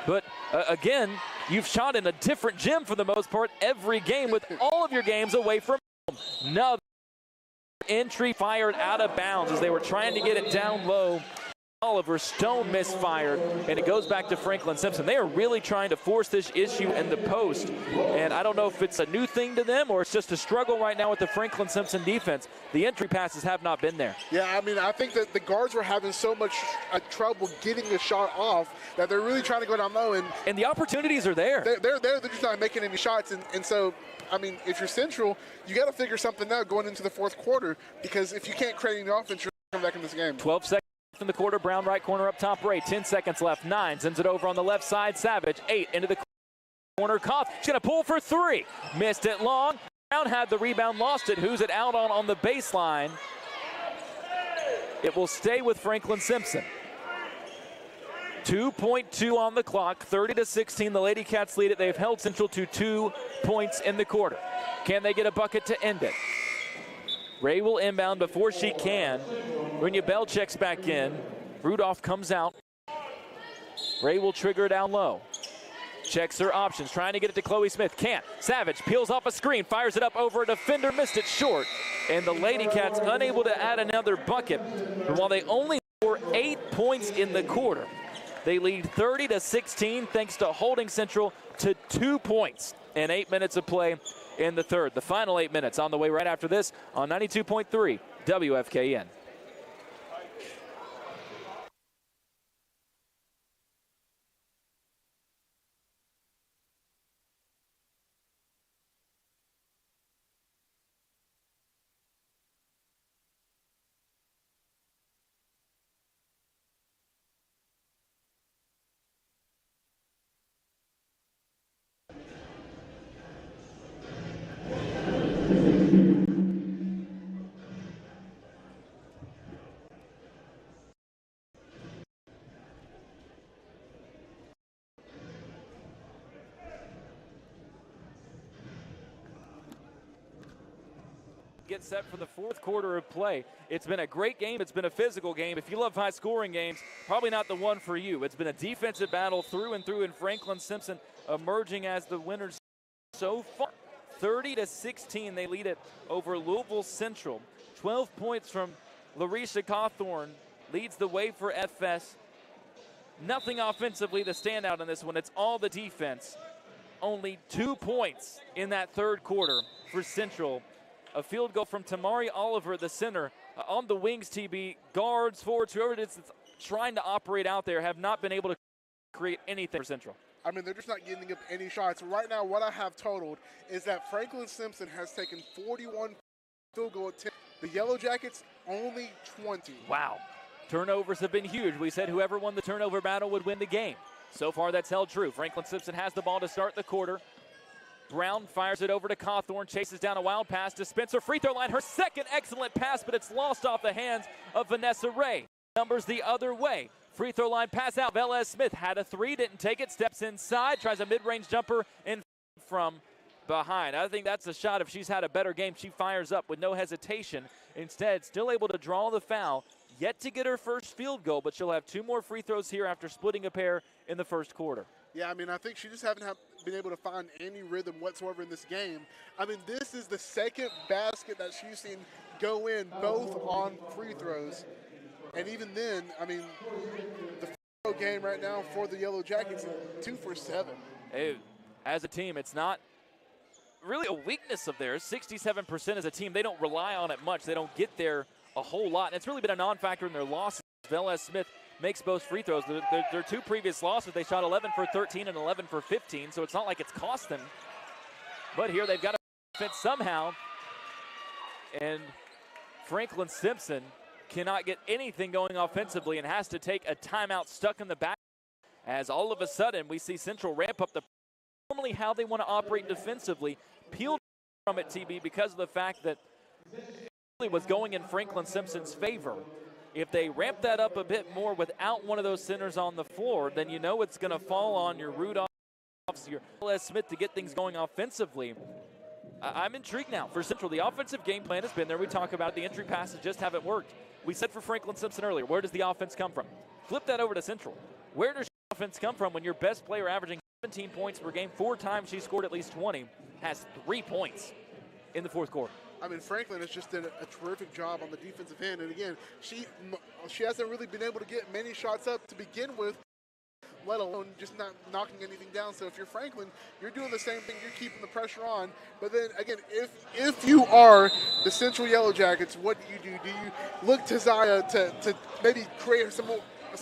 [SPEAKER 1] But again, you've shot in a different gym for the most part every game, with all of your games away from home. Now entry fired out of bounds as they were trying to get it down low. Oliver Stone misfired, and it goes back to Franklin Simpson. They are really trying to force this issue in the post, and I don't know if it's a new thing to them or it's just a struggle right now with the Franklin Simpson defense. The entry passes have not been there.
[SPEAKER 2] Yeah, I mean, I think that the guards were having so much trouble getting the shot off that they're really trying to go down low.
[SPEAKER 1] And the opportunities are there.
[SPEAKER 2] They're there. They're just not making any shots. And so, I mean, if you're Central, you got to figure something out going into the 4th quarter, because if you can't create any offense, you're coming back in this game.
[SPEAKER 1] 12 seconds in the quarter. Brown right corner up top. Ray, 10 seconds left. 9 sends it over on the left side. Savage, 8 into the corner. Koff, she's going to pull for 3. Missed it long. Brown had the rebound, lost it. Who's it out on the baseline? It will stay with Franklin Simpson. 2.2 on the clock, 30-16. The Lady Cats lead it. They've held Central to 2 points in the quarter. Can they get a bucket to end it? Ray will inbound before she can. Runya Bell checks back in. Rudolph comes out. Ray will trigger down low. Checks her options, trying to get it to Chloe Smith. Can't. Savage peels off a screen, fires it up over a defender, missed it short. And the Lady Cats unable to add another bucket. But while they only score 8 points in the quarter, they lead 30-16 thanks to holding Central to 2 points in 8 minutes of play in the third. The final 8 minutes on the way right after this on 92.3 WFKN. Get set for the 4th quarter of play. It's been a great game. It's been a physical game. If you love high-scoring games, probably not the one for you. It's been a defensive battle through and through, and Franklin Simpson emerging as the winners so far. 30-16, they lead it over Louisville Central. 12 points from Larisha Cawthorn leads the way for FS. Nothing offensively to stand out in this one. It's all the defense. Only 2 points in that 3rd quarter for Central. A field goal from Tamari Oliver, the center. On the wings, TB, guards, forwards, whoever it is that's trying to operate out there have not been able to create anything for Central.
[SPEAKER 2] I mean, they're just not getting up any shots. Right now, what I have totaled is that Franklin Simpson has taken 41 field goal attempts. The Yellow Jackets, only 20.
[SPEAKER 1] Wow. Turnovers have been huge. We said whoever won the turnover battle would win the game. So far, that's held true. Franklin Simpson has the ball to start the quarter. Brown fires it over to Cawthorn, chases down a wild pass to Spencer. Free throw line, her second excellent pass, but it's lost off the hands of Vanessa Ray. Numbers the other way. Free throw line pass out. Velez Smith had a 3, didn't take it, steps inside, tries a mid-range jumper in from behind. I think that's a shot. If she's had a better game, she fires up with no hesitation. Instead, still able to draw the foul. Yet to get her first field goal, but she'll have 2 more free throws here after splitting a pair in the 1st quarter.
[SPEAKER 2] Yeah, I mean, I think she just haven't been able to find any rhythm whatsoever in this game. I mean, this is the 2nd basket that she's seen go in both on free throws. And even then, I mean, the free throw game right now for the Yellow Jackets, 2 for 7.
[SPEAKER 1] As a team, it's not really a weakness of theirs. 67% as a team. They don't rely on it much. They don't get there a whole lot. And it's really been a non-factor in their losses. Velez Smith makes both free throws. Their 2 previous losses, they shot 11 for 13 and 11 for 15, so it's not like it's cost them. But here they've got to fit somehow. And Franklin Simpson cannot get anything going offensively and has to take a timeout stuck in the back as all of a sudden we see Central ramp up the normally how they want to operate defensively, peeled from it, TB, because of the fact that it was going in Franklin Simpson's favor. If they ramp that up a bit more without one of those centers on the floor, then you know it's going to fall on your Rudolphs, your Les Smith to get things going offensively. I'm intrigued now for Central. The offensive game plan has been there. We talk about the entry passes just haven't worked. We said for Franklin Simpson earlier, where does the offense come from? Flip that over to Central. Where does the offense come from when your best player averaging 17 points per game, 4 times she scored at least 20, has 3 points in the fourth quarter?
[SPEAKER 2] I mean, Franklin has just done a terrific job on the defensive end. And again, she hasn't really been able to get many shots up to begin with, let alone just not knocking anything down. So if you're Franklin, you're doing the same thing. You're keeping the pressure on. But then again, if you are the Central Yellow Jackets, what do? Do you look to Zaya to maybe create some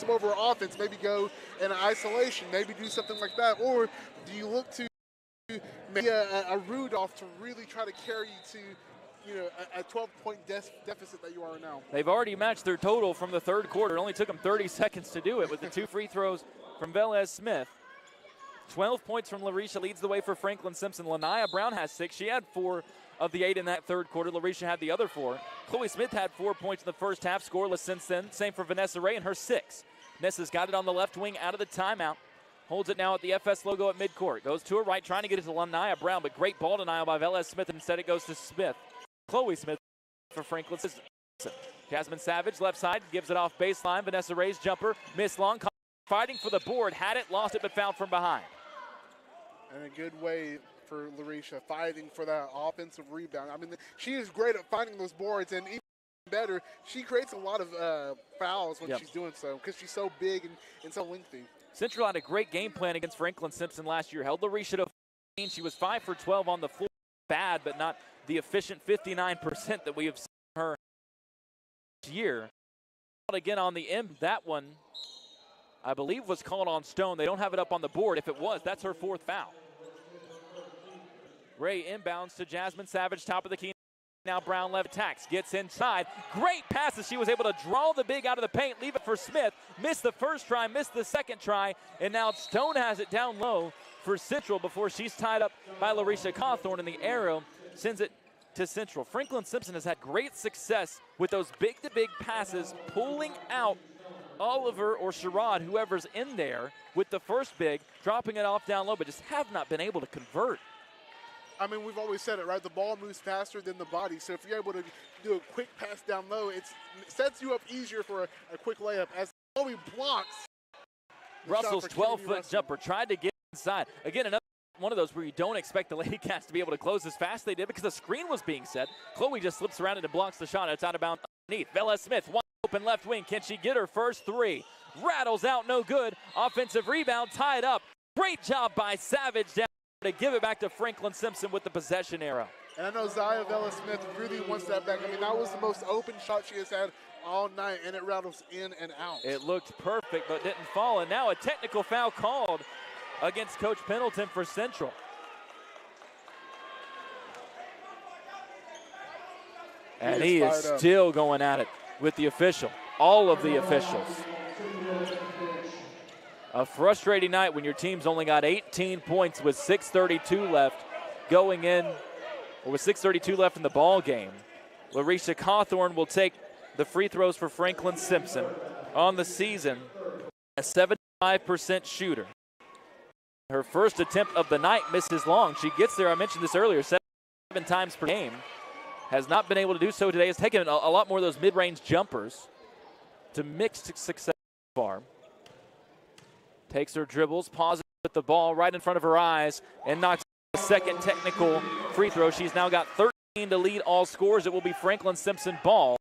[SPEAKER 2] over offense, maybe go in isolation, maybe do something like that? Or do you look to maybe a Rudolph to really try to carry you to a 12-point deficit that you are now?
[SPEAKER 1] They've already matched their total from the third quarter. It only took them 30 seconds to do it with the 2 free throws from Velez Smith. 12 points from Larisha leads the way for Franklin Simpson. Lanaya Brown has 6. She had 4 of the 8 in that third quarter. Larisha had the other 4. Chloe Smith had 4 points in the first half, scoreless since then. Same for Vanessa Ray and her 6. Nessa's got it on the left wing out of the timeout. Holds it now at the FS logo at midcourt. Goes to her right, trying to get it to Lanaya Brown, but great ball denial by Velez Smith, and instead it goes to Smith. Chloe Smith for Franklin Simpson. Jasmine Savage, left side, gives it off baseline. Vanessa Ray's jumper, missed long. Fighting for the board, had it, lost it, but fouled from behind.
[SPEAKER 2] And a good way for Larisha, fighting for that offensive rebound. I mean, she is great at finding those boards, and even better, she creates a lot of fouls when she's doing so because she's so big and so lengthy.
[SPEAKER 1] Central had a great game plan against Franklin Simpson last year. Held Larisha to 15. She was 5 for 12 on the floor. Bad, but not the efficient 59% that we have seen her this year. Again on the end, that one, I believe, was called on Stone. They don't have it up on the board. If it was, that's her 4th foul. Ray inbounds to Jasmine Savage, top of the key. Now Brown left attacks, gets inside. Great passes. She was able to draw the big out of the paint, leave it for Smith. Missed the first try, missed the second try, and now Stone has it down low for Central before she's tied up by Larisha Cawthorn, and the arrow sends it to Central. Franklin Simpson has had great success with those big-to-big passes, pulling out Oliver or Sherrod, whoever's in there, with the first big, dropping it off down low, but just have not been able to convert.
[SPEAKER 2] I mean, we've always said it, right? The ball moves faster than the body. So if you're able to do a quick pass down low, it sets you up easier for a quick layup. As Chloe blocks
[SPEAKER 1] Russell's 12-foot jumper, tried to get inside. Again, another one of those where you don't expect the Lady Cats to be able to close as fast as they did because the screen was being set. Chloe just slips around it and blocks the shot. It's out of bounds underneath. Velez Smith, wide open left wing. Can she get her first 3? Rattles out, no good. Offensive rebound, tied up. Great job by Savage down to give it back to Franklin Simpson with the possession arrow.
[SPEAKER 2] And I know Zaya Velez Smith really wants that back. I mean, that was the most open shot she has had all night, and it rattles in and out.
[SPEAKER 1] It looked perfect, but didn't fall. And now a technical foul called against Coach Pendleton for Central. And he is still going at it with the official, all of the officials. A frustrating night when your team's only got 18 points with 6:32 left going in, or with 6:32 left in the ball game. Larisha Cawthorn will take the free throws for Franklin Simpson. On the season, a 75% shooter. Her first attempt of the night misses long. She gets there, I mentioned this earlier, 7 times per game. Has not been able to do so today. Has taken a lot more of those mid-range jumpers to mixed success so far. Takes her dribbles, pauses with the ball right in front of her eyes, and knocks the second technical free throw. She's now got 13 to lead all scores. It will be Franklin Simpson ball.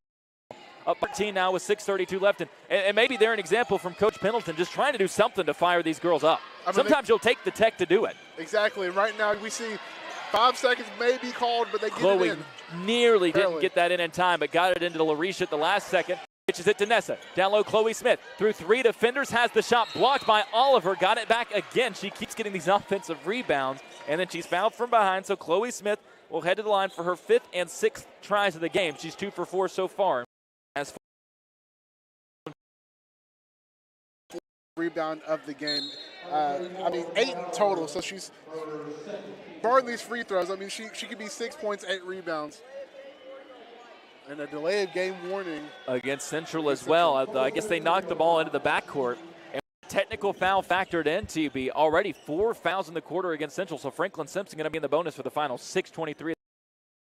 [SPEAKER 1] Up 13 now with 6:32 left. And maybe they're an example from Coach Pendleton just trying to do something to fire these girls up. I mean, sometimes you'll take the tech to do it.
[SPEAKER 2] Exactly. Right now we see 5 seconds may be called, but they get it in.
[SPEAKER 1] Nearly didn't get that in time, but got it into Larisha at the last second. Pitches it to Nessa. Down low, Chloe Smith. Through 3 defenders, has the shot blocked by Oliver. Got it back again. She keeps getting these offensive rebounds, and then she's fouled from behind. So Chloe Smith will head to the line for her 5th and 6th tries of the game. She's 2 for 4 so far. As
[SPEAKER 2] rebound of the game. I mean, 8 in total. So she's, barring these free throws, I mean, she could be 6 points, 8 rebounds. And a delay of game warning.
[SPEAKER 1] Against Central as well. I guess they knocked the ball into the backcourt. And technical foul factored in, TB. Already 4 fouls in the quarter against Central. So Franklin Simpson going to be in the bonus for the final 6:23 of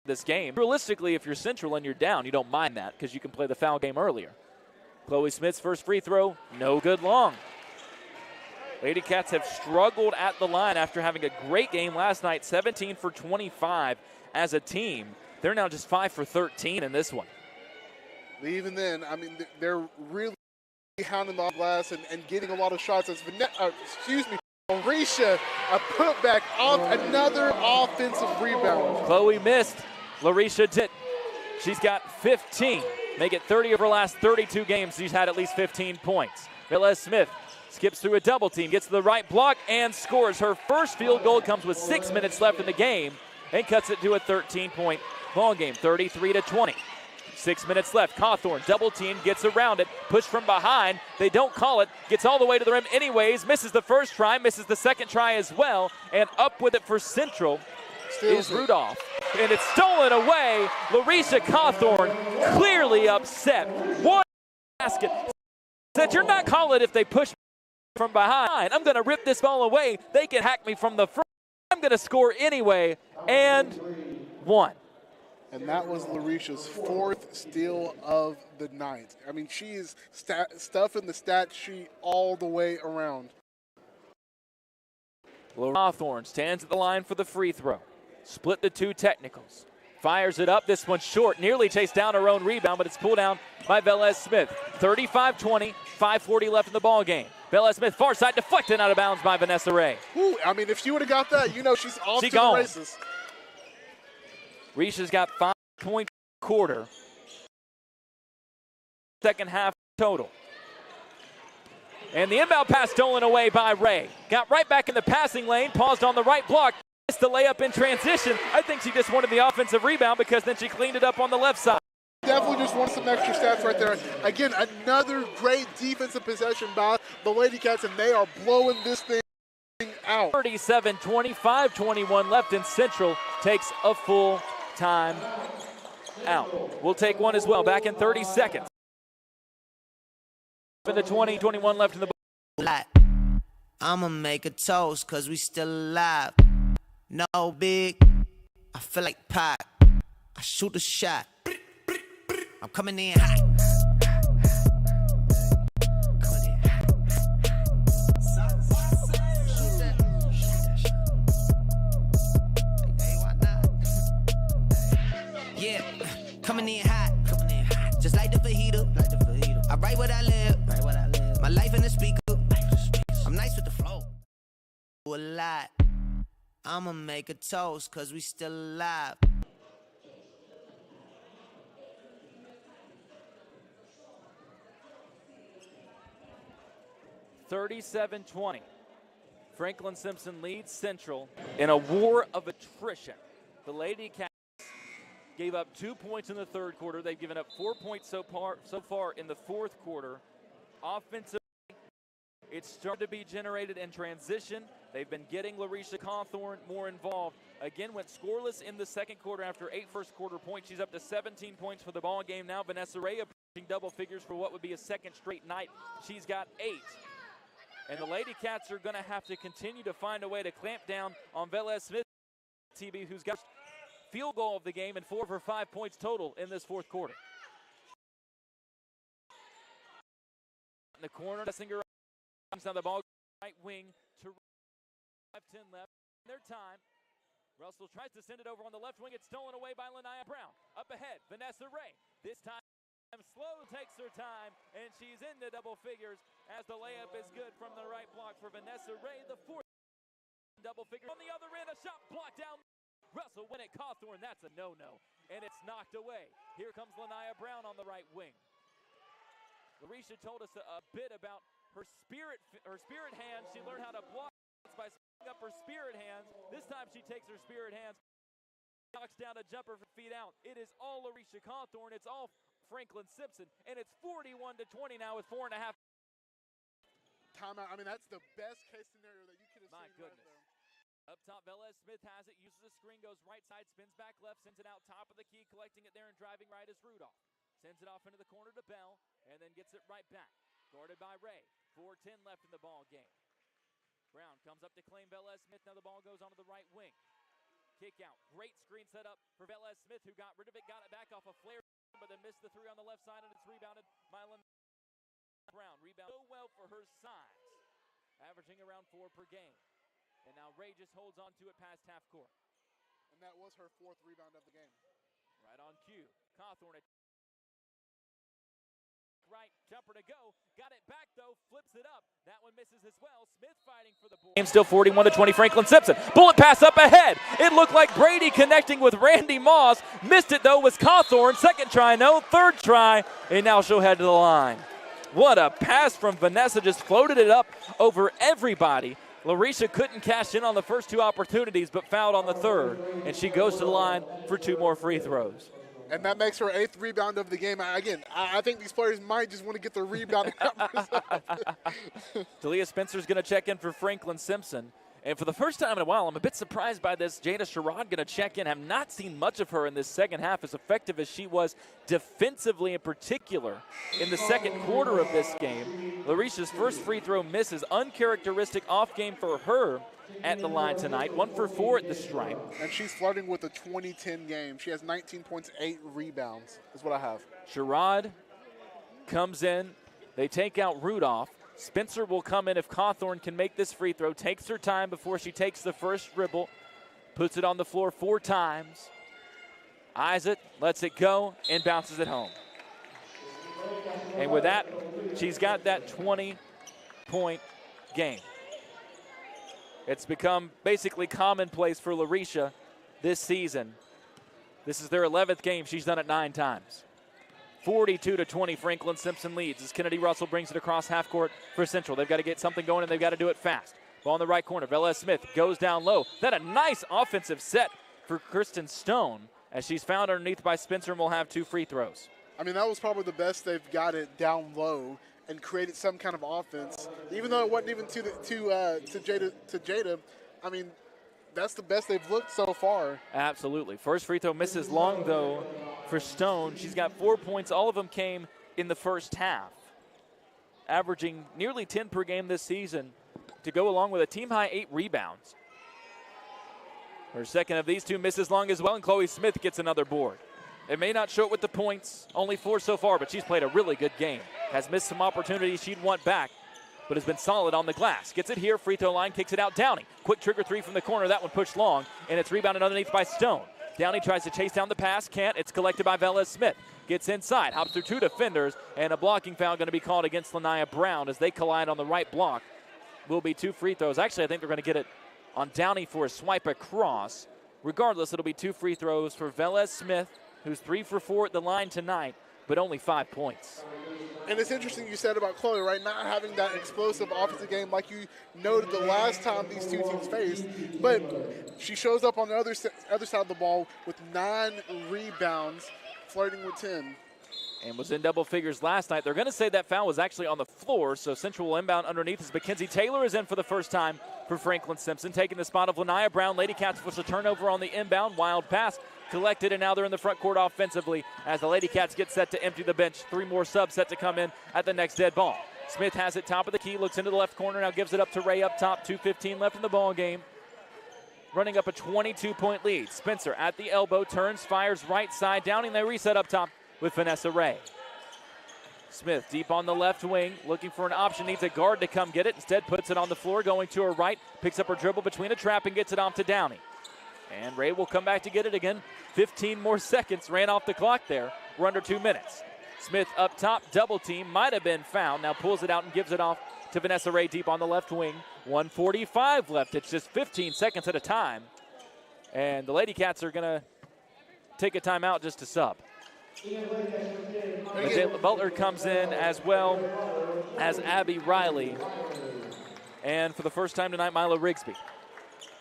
[SPEAKER 1] this game. Realistically, if you're Central and you're down, you don't mind that because you can play the foul game earlier. Chloe Smith's first free throw, no good long. Lady Cats have struggled at the line after having a great game last night, 17 for 25 as a team. They're now just 5 for 13 in this one.
[SPEAKER 2] Even then, I mean, they're really hounding the glass and getting a lot of shots. As Larisha, a putback off another offensive rebound.
[SPEAKER 1] Chloe missed. Larisha did. She's got 15. Make it 30 of her last 32 games. She's had at least 15 points. Velez Smith skips through a double team, gets to the right block, and scores. Her first field goal comes with 6 minutes left in the game and cuts it to a 13-point ball game, 33-20. 6 minutes left. Cawthorn double team, gets around it, pushed from behind. They don't call it. Gets all the way to the rim anyways. Misses the first try, misses the second try as well, and up with it for Central is Rudolph. And it's stolen away. Larisha Cawthorn clearly upset. One basket. Said, you're not calling it if they push from behind. I'm going to rip this ball away. They can hack me from the front. I'm going to score anyway. And 1.
[SPEAKER 2] And that was Larisha's 4th steal of the night. I mean, she is stuffing the stat sheet all the way around.
[SPEAKER 1] Cawthorn stands at the line for the free throw. Split the 2 technicals. Fires it up. This one short. Nearly chased down her own rebound, but it's pulled down by Velez Smith. 35-20, 5:40 left in the ball game. Velez Smith, far side, deflected out of bounds by Vanessa Ray.
[SPEAKER 2] Ooh, I mean, if she would have got that, you know she's off to the races.
[SPEAKER 1] Risha's got 5 points quarter. Second half total. And the inbound pass stolen away by Ray. Got right back in the passing lane, paused on the right block. Missed the layup in transition. I think she just wanted the offensive rebound because then she cleaned it up on the left side.
[SPEAKER 2] Definitely just want some extra stats right there. Again, another great defensive possession by the Lady Cats, and they are blowing this thing out.
[SPEAKER 1] 37-20, 5:21 left, and Central takes a full time out. We'll take one as well. Back in 30 seconds. In the 20-21 left in the ball.
[SPEAKER 11] I'ma make a toast cause we still alive. No big, I feel like Pac. I shoot a shot. I'm coming in hot. Yeah, coming in hot. Just like the fajita. I write what I live. My life in the speaker. I'm nice with the flow. A lot. I'ma make a toast cause we still alive.
[SPEAKER 1] $37-20. Franklin Simpson leads Central in a war of attrition. The Lady Cats gave up 2 points in the third quarter. They've given up 4 points so far in the fourth quarter. Offensively, it's started to be generated in transition. They've been getting Larisha Cawthorn more involved. Again, went scoreless in the second quarter after 8 first quarter points. She's up to 17 points for the ball game now. Vanessa Ray approaching double figures for what would be a second straight night. She's got 8. And the Lady Cats are going to have to continue to find a way to clamp down on Velez Smith, TB, who's got field goal of the game and 4 for 5 points total in this fourth quarter. In the corner, Singer now the ball right wing to 5:10 left. Their time. Russell tries to send it over on the left wing. It's stolen away by Lanaya Brown. Up ahead, Vanessa Ray. This time slow, takes her time, and she's into double figures as the layup is good from the right block for Vanessa Ray. The fourth double figure on the other end. A shot blocked down. Russell win it. Cawthorn, that's a no-no, and it's knocked away. Here comes Lanaya Brown on the right wing. Larisha told us a bit about her spirit hands. She learned how to block by setting up her spirit hands. This time she takes her spirit hands, knocks down a jumper from feet out. It is all Larisha Cawthorn. It's all Franklin Simpson, and it's 41-20 now with 4.5.
[SPEAKER 2] Timeout. I mean, that's the best case scenario that you could have seen. My
[SPEAKER 1] goodness.
[SPEAKER 2] Right there.
[SPEAKER 1] Up top, Velez Smith has it, uses the screen, goes right side, spins back left, sends it out top of the key, collecting it there and driving right is Rudolph. Sends it off into the corner to Bell, and then gets it right back. Guarded by Ray. 4:10 left in the ball game. Brown comes up to claim Velez Smith. Now the ball goes onto the right wing. Kick out. Great screen set up for Velez Smith, who got rid of it, got it back off a flare, but then missed the three on the left side, and it's rebounded by Brown. Rebound so well for her size, averaging around 4 per game. And now Ray just holds on to it past half court.
[SPEAKER 2] And that was her 4th rebound of the game.
[SPEAKER 1] Right on cue. Cawthorn right, jumper to go. Got it back though, flips it up. That one misses as well. Smith fighting for the board. Game still 41-20 Franklin Simpson. Bullet pass up ahead. It looked like Brady connecting with Randy Moss. Missed it though was Cawthorn. Second try, no. Third try, and now she'll head to the line. What a pass from Vanessa, just floated it up over everybody. Larisha couldn't cash in on the first 2 opportunities, but fouled on the third, and she goes to the line for 2 more free throws.
[SPEAKER 2] And that makes her 8th rebound of the game. Again, I think these players might just want to get their rebound numbers up.
[SPEAKER 1] Talia Spencer's going to check in for Franklin Simpson. And for the first time in a while, I'm a bit surprised by this. Jada Sherrod going to check in. Have not seen much of her in this second half, as effective as she was defensively in particular in the second quarter of this game. Larisha's first free throw misses. Uncharacteristic off game for her at the line tonight. 1 for 4 at the stripe.
[SPEAKER 2] And she's flirting with a 20-10 game. She has 19 points, 8 rebounds is what I have.
[SPEAKER 1] Sherrod comes in. They take out Rudolph. Spencer will come in if Cawthorn can make this free throw. Takes her time before she takes the first dribble. Puts it on the floor 4 times. Eyes it, lets it go, and bounces it home. And with that, she's got that 20-point game. It's become basically commonplace for Larisha this season. This is their 11th game. She's done it 9 times. 42-20, Franklin Simpson leads as Kennedy Russell brings it across half court for Central. They've got to get something going, and they've got to do it fast. Ball in the right corner. Velez Smith goes down low. Then a nice offensive set for Kristen Stone as she's found underneath by Spencer and will have 2 free throws.
[SPEAKER 2] I mean, that was probably the best they've got it down low and created some kind of offense. Even though it wasn't even to Jada, I mean, that's the best they've looked so far.
[SPEAKER 1] Absolutely. First free throw misses long, though, for Stone. She's got 4 points. All of them came in the first half, averaging nearly 10 per game this season to go along with a team-high 8 rebounds. Her second of these 2 misses long as well, and Chloe Smith gets another board. It may not show it with the points, only 4 so far, but she's played a really good game. Has missed some opportunities she'd want back, but has been solid on the glass. Gets it here, free throw line, kicks it out. Downey, quick trigger 3 from the corner. That one pushed long, and it's rebounded underneath by Stone. Downey tries to chase down the pass, can't. It's collected by Velez Smith. Gets inside, hops through 2 defenders, and a blocking foul going to be called against Lanaya Brown as they collide on the right block. Will be 2 free throws. Actually, I think they're going to get it on Downey for a swipe across. Regardless, it'll be 2 free throws for Velez Smith, who's 3 for 4 at the line tonight, but only 5 points.
[SPEAKER 2] And it's interesting you said about Chloe, right? Not having that explosive offensive game like you noted the last time these 2 teams faced. But she shows up on the other side of the ball with 9 rebounds, flirting with 10.
[SPEAKER 1] And was in double figures last night. They're going to say that foul was actually on the floor, so Central will inbound underneath as Mackenzie Taylor is in for the first time for Franklin Simpson, taking the spot of Lanaya Brown. Lady Cats force a turnover on the inbound. Wild pass collected, and now they're in the front court offensively as the Lady Cats get set to empty the bench. 3 more subs set to come in at the next dead ball. Smith has it top of the key, looks into the left corner, now gives it up to Ray up top. 2:15 left in the ball game. Running up a 22-point lead. Spencer at the elbow, turns, fires right side, Downing. They reset up top with Vanessa Ray. Smith deep on the left wing, looking for an option, needs a guard to come get it. Instead puts it on the floor, going to her right, picks up her dribble between a trap and gets it off to Downey. And Ray will come back to get it again. 15 more seconds ran off the clock there. We're under 2 minutes. Smith up top, double team, might have been found. Now pulls it out and gives it off to Vanessa Ray deep on the left wing. 1:45 left. It's just 15 seconds at a time. And the Lady Cats are going to take a timeout just to sub. Jayla Butler comes in as well as Abby Riley. And for the first time tonight, Mila Rigsby.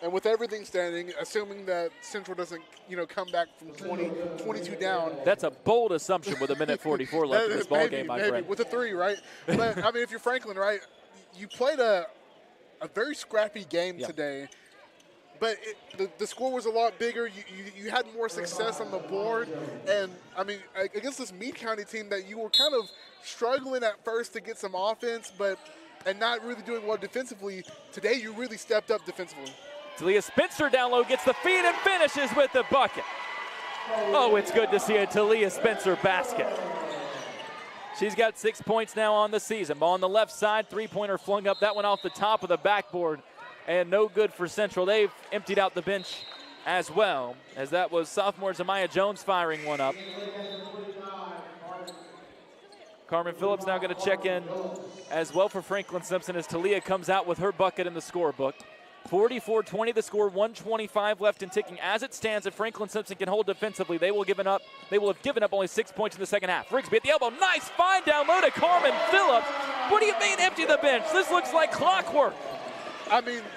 [SPEAKER 2] And with everything standing, assuming that Central doesn't, come back from 22 down.
[SPEAKER 1] That's a bold assumption with a minute 44 left in this ball game, my friend.
[SPEAKER 2] With a 3, right? But, if you're Franklin, right, you played a very scrappy game today. But the score was a lot bigger. You had more success on the board. And, against this Meade County team that you were kind of struggling at first to get some offense, and not really doing well defensively, today you really stepped up defensively.
[SPEAKER 1] Talia Spencer down low gets the feed and finishes with the bucket. Oh, it's good to see a Talia Spencer basket. She's got 6 points now on the season. Ball on the left side, three-pointer flung up. That one off the top of the backboard, and no good for Central. They've emptied out the bench as well, as that was sophomore Zamaya Jones firing one up. Carmen Phillips now going to check in as well for Franklin Simpson as Talia comes out with her bucket in the scorebook. 44-20 the score, 1:25 left and ticking. As it stands, if Franklin Simpson can hold defensively, they will have given up only 6 points in the second half. Rigsby at the elbow, nice find down low to Carmen Phillips. What do you mean empty the bench? This looks like clockwork.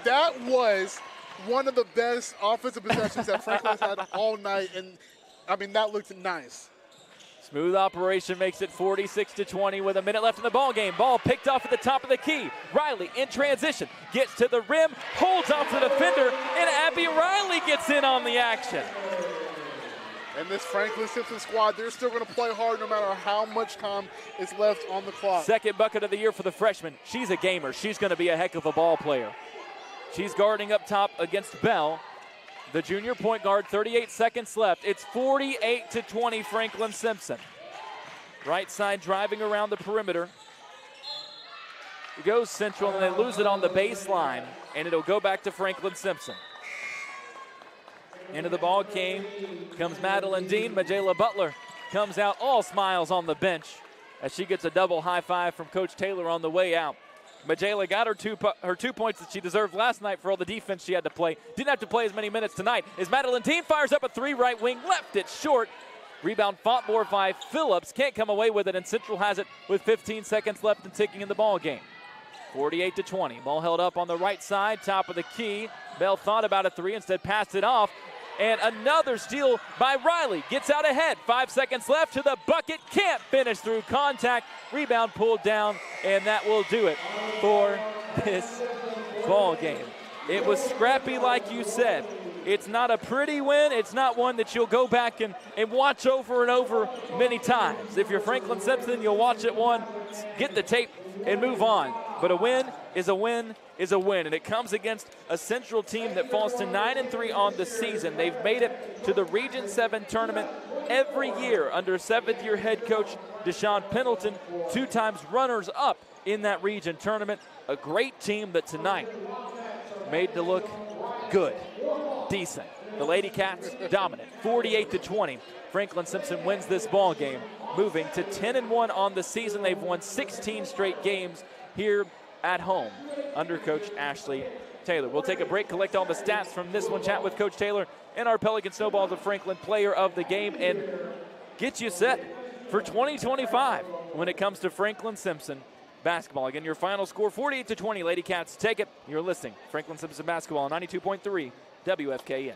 [SPEAKER 2] That was one of the best offensive possessions that Franklin has had all night, and that looked nice.
[SPEAKER 1] Smooth operation makes it 46-20 with a minute left in the ball game. Ball picked off at the top of the key. Riley in transition, gets to the rim, holds off the defender, and Abby Riley gets in on the action.
[SPEAKER 2] And this Franklin Simpson squad, they're still going to play hard no matter how much time is left on the clock.
[SPEAKER 1] Second bucket of the year for the freshman. She's a gamer. She's going to be a heck of a ball player. She's guarding up top against Bell. The junior point guard, 38 seconds left. It's 48-20 Franklin Simpson. Right side driving around the perimeter. It goes Central, and they lose it on the baseline, and it'll go back to Franklin Simpson. Into the ball game comes Madeline Dean. Majayla Butler comes out, all smiles on the bench as she gets a double high five from Coach Taylor on the way out. Majayla got her 2 points that she deserved last night for all the defense she had to play. Didn't have to play as many minutes tonight. As Madeline Dean fires up a 3 right wing, left it short. Rebound fought more by Phillips. Can't come away with it, and Central has it with 15 seconds left and ticking in the ball game. 48-20. Ball held up on the right side, top of the key. Bell thought about a 3, instead passed it off. And another steal by Riley. Gets out ahead. 5 seconds left to the bucket. Can't finish through contact. Rebound pulled down, and that will do it for this ball game. It was scrappy like you said. It's not a pretty win. It's not one that you'll go back and watch over and over many times. If you're Franklin Simpson, you'll watch it once, get the tape, and move on. But a win is a win is a win, and it comes against a Central team that falls to 9-3 on the season. They've made it to the Region 7 tournament every year under 7th-year head coach Deshaun Pendleton, 2 times runners-up in that region tournament. A great team that tonight made to look good, decent. The Lady Cats dominant, 48-20. Franklin Simpson wins this ball game, moving to 10-1 on the season. They've won 16 straight games here at home under Coach Ashley Taylor. We'll take a break, collect all the stats from this one, chat with Coach Taylor and our Pelican Snowballs of Franklin player of the game, and get you set for 2025 when it comes to Franklin Simpson basketball. Again, your final score, 48-20. Lady Cats take it. You're listening. Franklin Simpson basketball on 92.3 WFKN.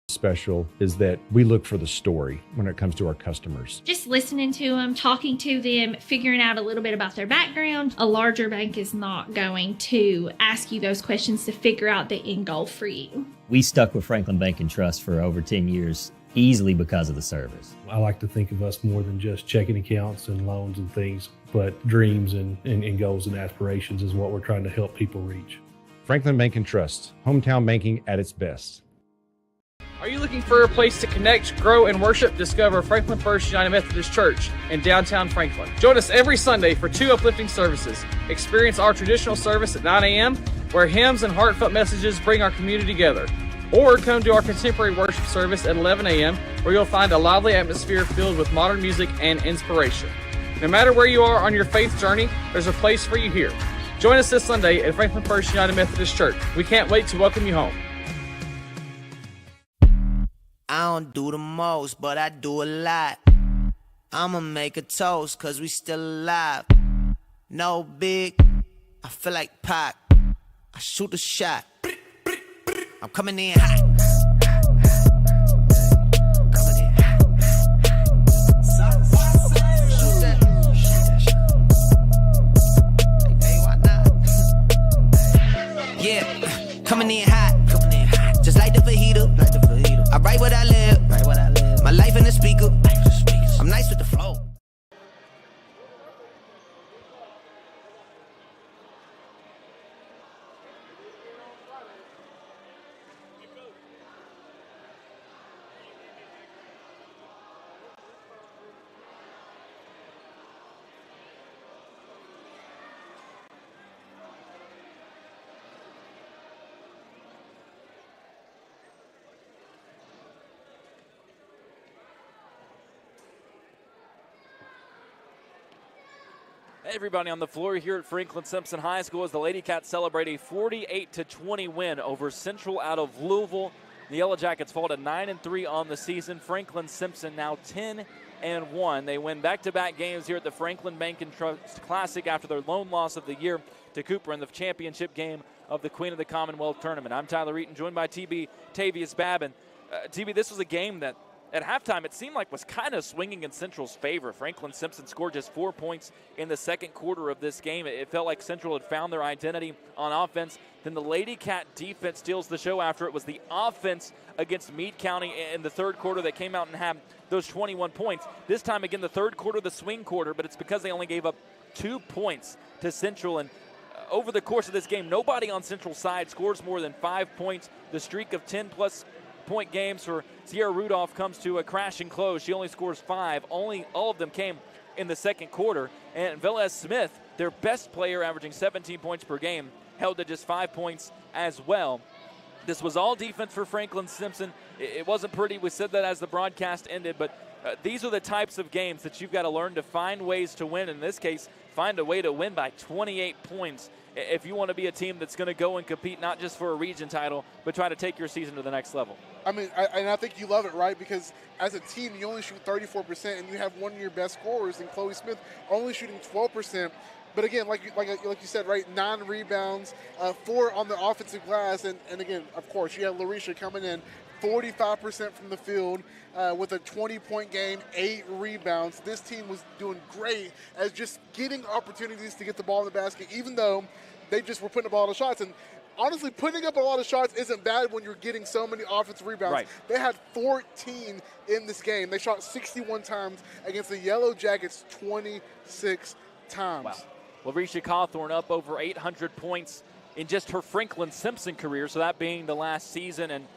[SPEAKER 3] Special is that we look for the story when it comes to our customers.
[SPEAKER 4] Just listening to them, talking to them, figuring out a little bit about their background. A larger bank is not going to ask you those questions to figure out the end goal for you.
[SPEAKER 5] We stuck with Franklin Bank and Trust for over 10 years, easily because of the service.
[SPEAKER 6] I like to think of us more than just checking accounts and loans and things, but dreams and goals and aspirations is what we're trying to help people reach.
[SPEAKER 3] Franklin Bank and Trust, hometown banking at its best.
[SPEAKER 10] Are you looking for a place to connect, grow, and worship? Discover Franklin First United Methodist Church in downtown Franklin. Join us every Sunday for 2 uplifting services. Experience our traditional service at 9 a.m., where hymns and heartfelt messages bring our community together. Or come to our contemporary worship service at 11 a.m., where you'll find a lively atmosphere filled with modern music and inspiration. No matter where you are on your faith journey, there's a place for you here. Join us this Sunday at Franklin First United Methodist Church. We can't wait to welcome you home.
[SPEAKER 11] I don't do the most, but I do a lot. I'ma make a toast, cause we still alive. No big, I feel like Pac. I shoot a shot. I'm coming in hot. Yeah, coming in hot. Just like the fajita. I write what I live. My life in the speaker. I'm nice with the flow.
[SPEAKER 1] Everybody on the floor here at Franklin Simpson High School as the Lady Cats celebrate a 48-20 win over Central out of Louisville. The Yellow Jackets fall to 9-3 on the season. Franklin Simpson now 10-1. They win back-to-back games here at the Franklin Bank and Trust Classic after their lone loss of the year to Cooper in the championship game of the Queen of the Commonwealth Tournament. I'm Tyler Eaton, joined by TB Tavius Babin. TB, this was a game that at halftime, it seemed like was kind of swinging in Central's favor. Franklin Simpson scored just 4 points in the second quarter of this game. It felt like Central had found their identity on offense. Then the Lady Cat defense steals the show after it was the offense against Meade County in the third quarter that came out and had those 21 points. This time, again, the third quarter, the swing quarter, but it's because they only gave up 2 points to Central. And over the course of this game, nobody on Central's side scores more than 5 points. The streak of 10-plus point games for Sierra Rudolph comes to a crashing close. She only scores 5. All of them came in the second quarter. And Velez Smith, their best player, averaging 17 points per game, held to just 5 points as well. This was all defense for Franklin Simpson. It wasn't pretty. We said that as the broadcast ended, but these are the types of games that you've got to learn to find ways to win. In this case, find a way to win by 28 points if you want to be a team that's going to go and compete not just for a region title, but try to take your season to the next level.
[SPEAKER 2] I mean, I think you love it, right? Because as a team, you only shoot 34%, and you have one of your best scorers in Chloe Smith only shooting 12%. But again, like you said, right, 9 rebounds, 4 on the offensive glass, and again, of course, you have Larisha coming in 45% from the field with a 20-point game, 8 rebounds. This team was doing great as just getting opportunities to get the ball in the basket, even though they just were putting up a lot of shots. And honestly, putting up a lot of shots isn't bad when you're getting so many offensive rebounds. Right. They had 14 in this game. They shot 61 times against the Yellow Jackets 26 times.
[SPEAKER 1] Wow. Larisha Cawthorn up over 800 points in just her Franklin Simpson career, so that being the last season and,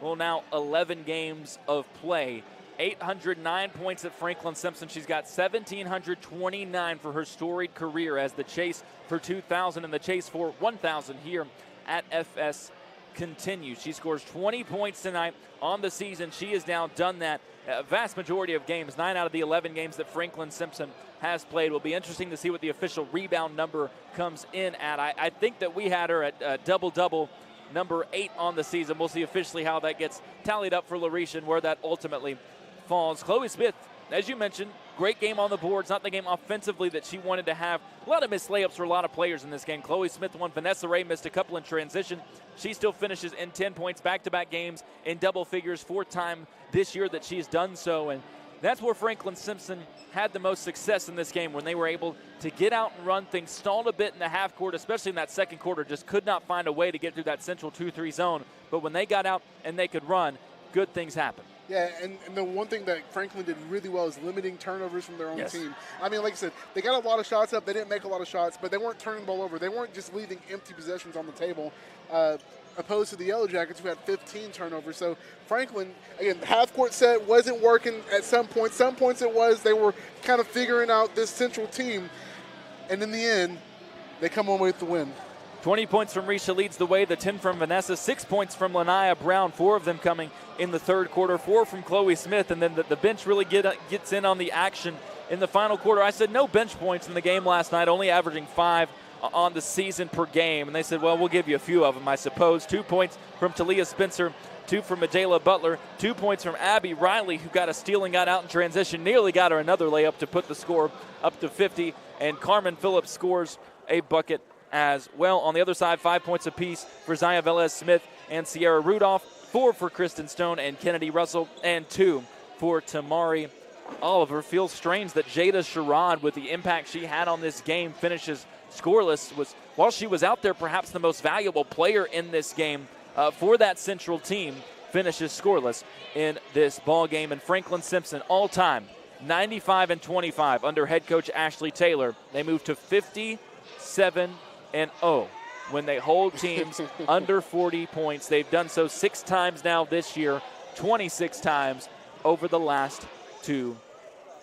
[SPEAKER 1] well, now 11 games of play. 809 points at Franklin Simpson. She's got 1,729 for her storied career as the chase for 2,000 and the chase for 1,000 here at FS continues. She scores 20 points tonight on the season. She has now done that a vast majority of games. 9 out of the 11 games that Franklin Simpson has played. Will be interesting to see what the official rebound number comes in at. I think that we had her at double-double, number 8 on the season. We'll see officially how that gets tallied up for Larisha and where that ultimately falls. Chloe Smith, as you mentioned, great game on the boards. Not the game offensively that she wanted to have. A lot of missed layups for a lot of players in this game. Chloe Smith won. Vanessa Ray missed a couple in transition. She still finishes in 10 points, back-to-back games in double figures, 4th time this year that she's done so. And that's where Franklin Simpson had the most success in this game, when they were able to get out and run. Things stalled a bit in the half court, especially in that second quarter. Just could not find a way to get through that central 2-3 zone. But when they got out and they could run, good things happen.
[SPEAKER 2] Yeah, and the one thing that Franklin did really well is limiting turnovers from their own team. I mean, like I said, they got a lot of shots up. They didn't make a lot of shots, but they weren't turning the ball over. They weren't just leaving empty possessions on the table, opposed to the Yellow Jackets, who had 15 turnovers. So Franklin, again, half-court set wasn't working at some points. Some points it was. They were kind of figuring out this central team, and in the end, they come away with the win.
[SPEAKER 1] 20 points from Risha leads the way, the 10 from Vanessa, 6 points from Lanaya Brown, 4 of them coming in the third quarter, 4 from Chloe Smith, and then the bench really gets in on the action in the final quarter. I said no bench points in the game last night, only averaging 5 on the season per game, and they said, well, we'll give you a few of them, I suppose. 2 points from Talia Spencer, 2 from Majayla Butler, 2 points from Abby Riley, who got a steal and got out in transition, nearly got her another layup to put the score up to 50, and Carmen Phillips scores a bucket as well. On the other side, 5 points apiece for Zaya Velez-Smith and Sierra Rudolph, 4 for Kristen Stone and Kennedy Russell, and 2 for Tamari Oliver. Feels strange that Jada Sherrod, with the impact she had on this game, finishes scoreless. While she was out there, perhaps the most valuable player in this game for that Central team, finishes scoreless in this ball game. And Franklin Simpson, all-time 95-25 under head coach Ashley Taylor. They move to 57-0 when they hold teams under 40 points. They've done so 6 times now this year, 26 times over the last 2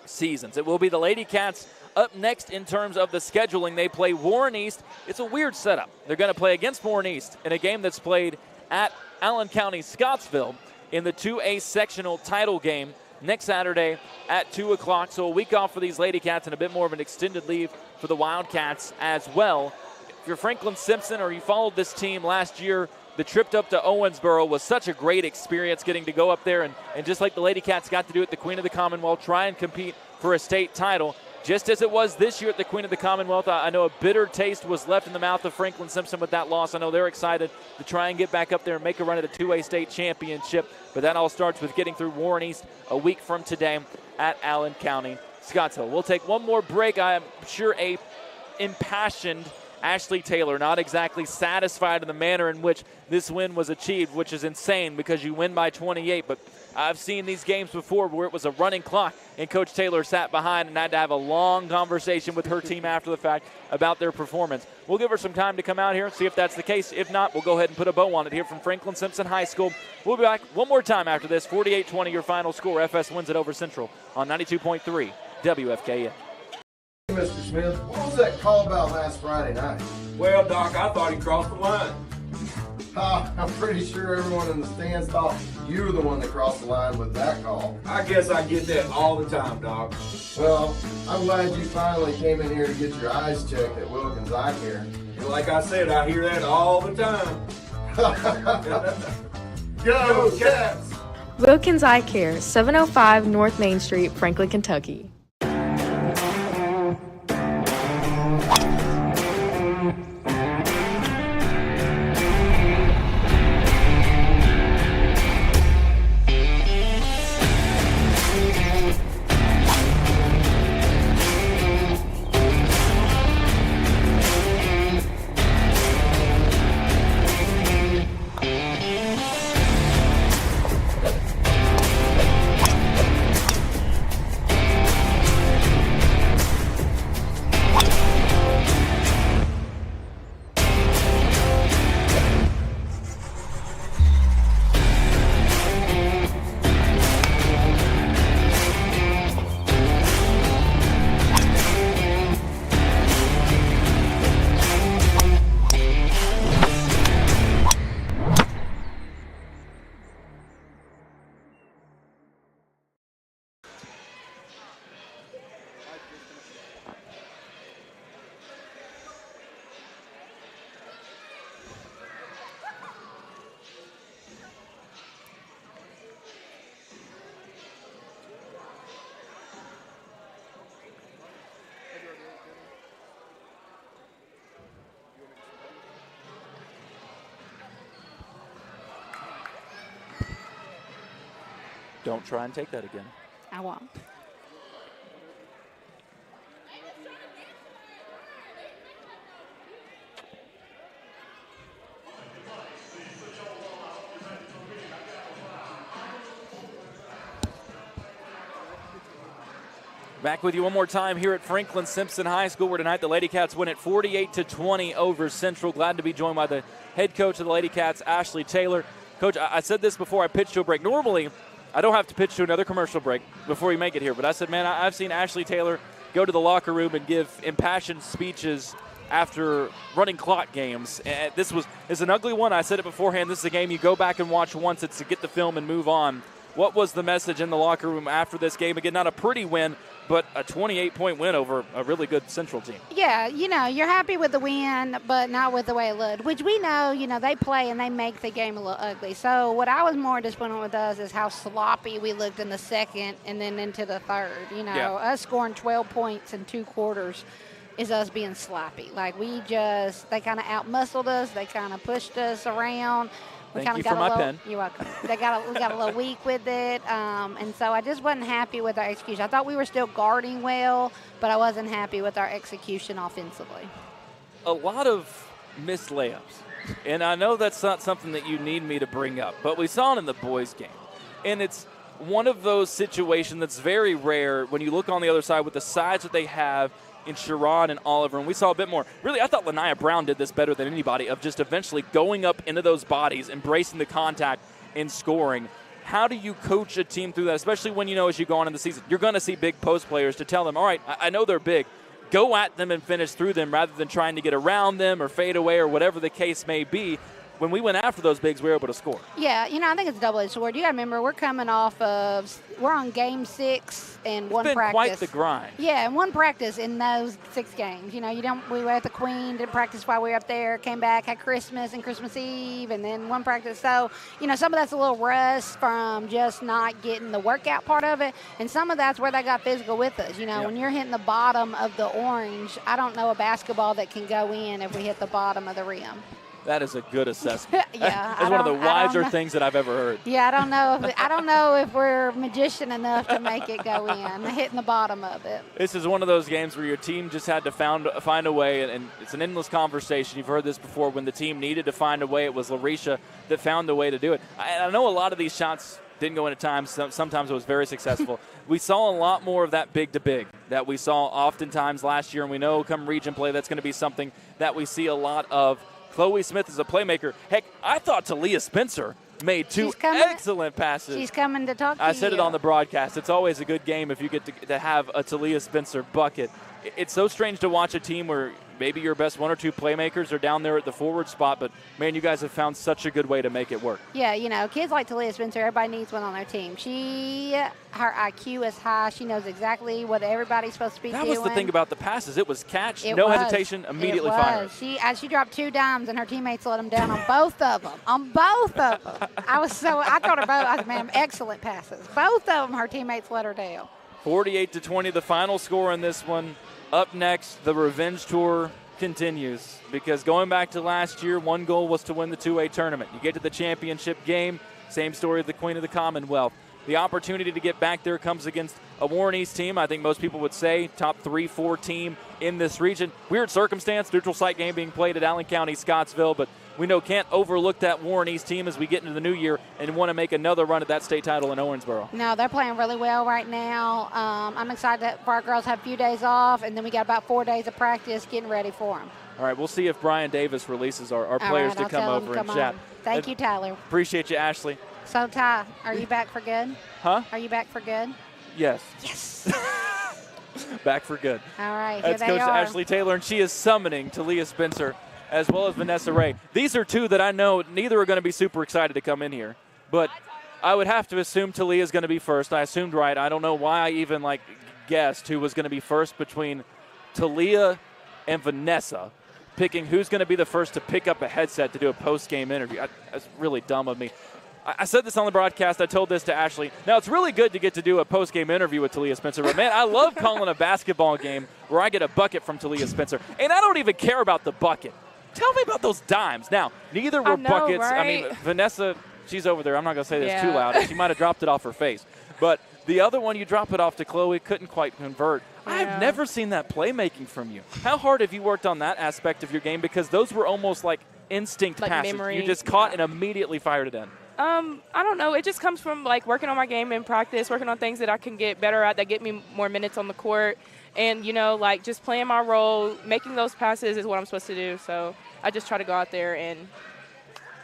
[SPEAKER 1] seasons. It will be the Lady Cats up next in terms of the scheduling. They play Warren East. It's a weird setup. They're going to play against Warren East in a game that's played at Allen County Scottsville in the 2A sectional title game next Saturday at 2 o'clock. So a week off for these Lady Cats and a bit more of an extended leave for the Wildcats as well. If you're Franklin Simpson or you followed this team last year, the trip up to Owensboro was such a great experience, getting to go up there and just like the Lady Cats got to do at the Queen of the Commonwealth, try and compete for a state title. Just as it was this year at the Queen of the Commonwealth, I know a bitter taste was left in the mouth of Franklin Simpson with that loss. I know they're excited to try and get back up there and make a run at the 2A state championship, but that all starts with getting through Warren East a week from today at Allen County Scottsville. We'll take one more break. I am sure a impassioned Ashley Taylor, not exactly satisfied in the manner in which this win was achieved, which is insane because you win by 28. But I've seen these games before where it was a running clock and Coach Taylor sat behind and had to have a long conversation with her team after the fact about their performance. We'll give her some time to come out here, see if that's the case. If not, we'll go ahead and put a bow on it here from Franklin Simpson High School. We'll be back one more time after this. 48-20 your final score. FS wins it over Central on 92.3 WFKN.
[SPEAKER 8] Mr. Smith, what was that call about last Friday night?
[SPEAKER 7] Well, Doc, I thought he crossed the line.
[SPEAKER 8] I'm pretty sure everyone in the stands thought you were the one that crossed the line with that call.
[SPEAKER 7] I guess I get that all the time, Doc.
[SPEAKER 8] Well, I'm glad you finally came in here to get your eyes checked at Wilkins Eye Care.
[SPEAKER 7] And like I said, I hear that all the time.
[SPEAKER 8] Go, Cats!
[SPEAKER 9] Wilkins Eye Care, 705 North Main Street, Franklin, Kentucky.
[SPEAKER 1] Don't try and take that again.
[SPEAKER 12] I won't.
[SPEAKER 1] Back with you one more time here at Franklin Simpson High School, where tonight the Lady Cats win it 48-20 over Central. Glad to be joined by the head coach of the Lady Cats, Ashley Taylor. Coach, I said this before I pitched to a break. Normally, I don't have to pitch to another commercial break before you make it here, but I said, man, I've seen Ashley Taylor go to the locker room and give impassioned speeches after running clock games. And this is an ugly one. I said it beforehand. This is a game you go back and watch once. It's to get the film and move on. What was the message in the locker room after this game? Again, not a pretty win, but a 28-point win over a really good Central team.
[SPEAKER 12] Yeah, you're happy with the win, but not with the way it looked, which we know, they play and they make the game a little ugly. So what I was more disappointed with us is how sloppy we looked in the second and then into the third. Us scoring 12 points in 2 quarters is us being sloppy. Like, they kind of out-muscled us. They kind of pushed us around.
[SPEAKER 1] Thank you for my pen.
[SPEAKER 12] You're welcome. We got a little weak with it, and so I just wasn't happy with our execution. I thought we were still guarding well, but I wasn't happy with our execution offensively.
[SPEAKER 1] A lot of missed layups, and I know that's not something that you need me to bring up, but we saw it in the boys' game, and it's one of those situations that's very rare when you look on the other side with the size that they have in Sharon and Oliver, and we saw a bit more. Really, I thought Lanaya Brown did this better than anybody, of just eventually going up into those bodies, embracing the contact, and scoring. How do you coach a team through that, especially when, as you go on in the season, you're going to see big post players to tell them, all right, I know they're big. Go at them and finish through them rather than trying to get around them or fade away or whatever the case may be. When we went after those bigs, we were able to score.
[SPEAKER 12] Yeah, I think it's a double-edged sword. You got to remember, we're on game 6 and one practice.
[SPEAKER 1] It's been quite the grind.
[SPEAKER 12] Yeah, and one practice in those 6 games. We were at the Queen, did practice while we were up there, came back, had Christmas and Christmas Eve, and then one practice. So, some of that's a little rust from just not getting the workout part of it, and some of that's where they got physical with us. When you're hitting the bottom of the orange, I don't know a basketball that can go in if we hit the bottom of the rim.
[SPEAKER 1] That is a good assessment.
[SPEAKER 12] Yeah,
[SPEAKER 1] that's one of the wiser things that I've ever heard.
[SPEAKER 12] Yeah, I don't know if we're magician enough to make it go in, hitting the bottom of it.
[SPEAKER 1] This is one of those games where your team just had to find a way, and it's an endless conversation. You've heard this before. When the team needed to find a way, it was Larisha that found a way to do it. I know a lot of these shots didn't go into time. Sometimes it was very successful. We saw a lot more of that big-to-big that we saw oftentimes last year, and we know come region play that's going to be something that we see a lot of. Chloe Smith is a playmaker. Heck, I thought Talia Spencer made 2 excellent passes.
[SPEAKER 12] She's coming to talk to you.
[SPEAKER 1] I said it on the broadcast. It's always a good game if you get to have a Talia Spencer bucket. It's so strange to watch a team where maybe your best 1 or 2 playmakers are down there at the forward spot, but, man, you guys have found such a good way to make it work.
[SPEAKER 12] Yeah, kids like Talia Spencer, everybody needs one on their team. Her IQ is high. She knows exactly what everybody's supposed to be doing.
[SPEAKER 1] That was the thing about the passes. It was catch, no hesitation, immediately fire.
[SPEAKER 12] She dropped 2 dimes, and her teammates let them down on both of them. I thought her both, I said, man, excellent passes. Both of them, her teammates let her down.
[SPEAKER 1] 48-20, the final score in this one. Up next, the revenge tour continues, because going back to last year, one goal was to win the 2A tournament. You get to the championship game, same story of the Queen of the Commonwealth. The opportunity to get back there comes against a Warren East team, I think most people would say, top 3-4 team in this region. Weird circumstance, neutral site game being played at Allen County, Scottsville, but we know can't overlook that Warren East team as we get into the new year and want to make another run at that state title in Owensboro.
[SPEAKER 12] No, they're playing really well right now. I'm excited for our girls to have a few days off, and then we got about 4 days of practice getting ready for them.
[SPEAKER 1] All right, we'll see if Brian Davis releases our players to come over and chat.
[SPEAKER 12] Thank you, Tyler.
[SPEAKER 1] Appreciate you, Ashley.
[SPEAKER 12] So, Ty, are you back for good?
[SPEAKER 1] Huh?
[SPEAKER 12] Are you back for good?
[SPEAKER 1] Yes.
[SPEAKER 12] Yes.
[SPEAKER 1] Back for good.
[SPEAKER 12] All right,
[SPEAKER 1] That's Coach Ashley Taylor, and she is summoning Talia Spencer as well as Vanessa Ray. These are 2 that I know neither are going to be super excited to come in here, but I would have to assume Talia is going to be first. I assumed right. I don't know why I even guessed who was going to be first between Talia and Vanessa, picking who's going to be the first to pick up a headset to do a post-game interview. That's really dumb of me. I said this on the broadcast. I told this to Ashley. Now, it's really good to get to do a post-game interview with Talia Spencer, but, man, I love calling a basketball game where I get a bucket from Talia Spencer, and I don't even care about the bucket. Tell me about those dimes. Now, neither were buckets. Right? I mean, Vanessa, she's over there. I'm not going to say this too loud. She might have dropped it off her face. But the other one, you drop it off to Chloe, couldn't quite convert. Yeah. I've never seen that playmaking from you. How hard have you worked on that aspect of your game? Because those were almost like instinct passes.
[SPEAKER 13] Memory.
[SPEAKER 1] You just caught and immediately fired it in.
[SPEAKER 13] I don't know. It just comes from like working on my game in practice, working on things that I can get better at that get me more minutes on the court. And, like just playing my role, making those passes is what I'm supposed to do. So I just try to go out there and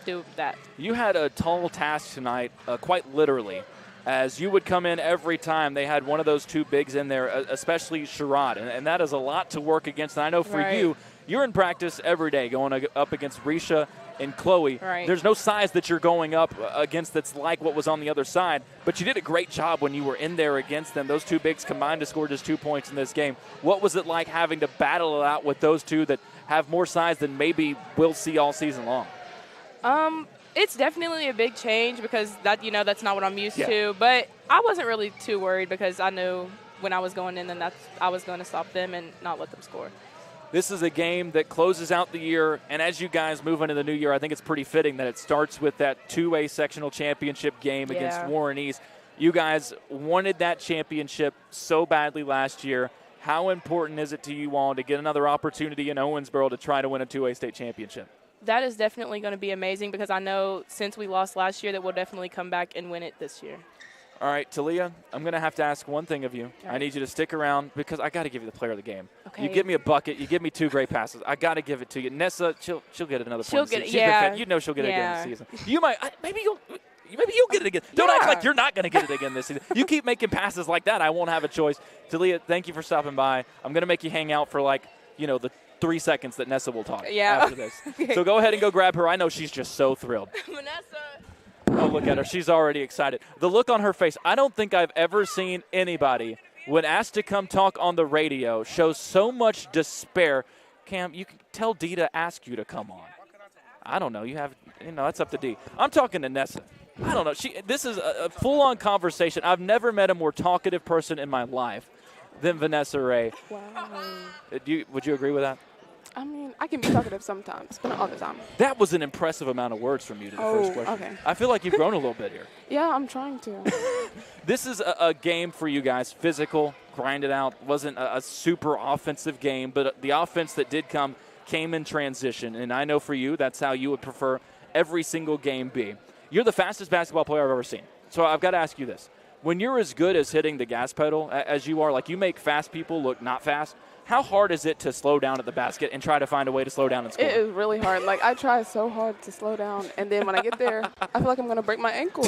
[SPEAKER 13] do that.
[SPEAKER 1] You had a tall task tonight, quite literally, as you would come in every time they had one of those two bigs in there, especially Sherrod. And that is a lot to work against. And I know for you, you're in practice every day going up against Risha and Chloe.
[SPEAKER 13] Right.
[SPEAKER 1] There's no size that you're going up against that's like what was on the other side, but you did a great job when you were in there against them. Those two bigs combined to score just 2 points in this game. What was it like having to battle it out with those two that have more size than maybe we'll see all season long?
[SPEAKER 13] It's definitely a big change because that's not what I'm used to, but I wasn't really too worried because I knew when I was going in and I was going to stop them and not let them score.
[SPEAKER 1] This is a game that closes out the year, and as you guys move into the new year, I think it's pretty fitting that it starts with that 2A sectional championship game against Warren East. You guys wanted that championship so badly last year. How important is it to you all to get another opportunity in Owensboro to try to win a 2A state championship?
[SPEAKER 13] That is definitely going to be amazing because I know since we lost last year that we'll definitely come back and win it this year.
[SPEAKER 1] All right, Talia, I'm going to have to ask one thing of you. I need you to stick around because I got to give you the player of the game.
[SPEAKER 13] Okay.
[SPEAKER 1] You give me a bucket. You give me 2 great passes. I got to give it to you. Nessa, she'll get another point.
[SPEAKER 13] She'll get it, yeah.
[SPEAKER 1] You know she'll get it again this season. You might, maybe you'll get it again. Don't act like you're not going to get it again this season. You keep making passes like that, I won't have a choice. Talia, thank you for stopping by. I'm going to make you hang out for the 3 seconds that Nessa will talk after this.
[SPEAKER 13] Okay.
[SPEAKER 1] So go ahead and go grab her. I know she's just so thrilled.
[SPEAKER 13] Vanessa.
[SPEAKER 1] Oh, look at her. She's already excited. The look on her face, I don't think I've ever seen anybody, when asked to come talk on the radio, show so much despair. Cam, you can tell Dee to ask you to come on. I don't know. That's up to Dee. I'm talking to Nessa. I don't know. This is a full-on conversation. I've never met a more talkative person in my life than Vanessa Ray.
[SPEAKER 14] Wow.
[SPEAKER 1] Would you agree with that?
[SPEAKER 14] I mean, I can be talkative sometimes, but not all the time.
[SPEAKER 1] That was an impressive amount of words from you to the first question.
[SPEAKER 14] Okay.
[SPEAKER 1] I feel like you've grown a little bit here.
[SPEAKER 14] Yeah, I'm trying to.
[SPEAKER 1] This is a game for you guys, physical, grinded out. Wasn't a super offensive game, but the offense that did come came in transition. And I know for you, that's how you would prefer every single game be. You're the fastest basketball player I've ever seen. So I've got to ask you this. When you're as good as hitting the gas pedal as you are, like you make fast people look not fast, how hard is it to slow down at the basket and try to find a way to slow down and score?
[SPEAKER 14] It is really hard. Like, I try so hard to slow down, and then when I get there, I feel like I'm going to break my ankle.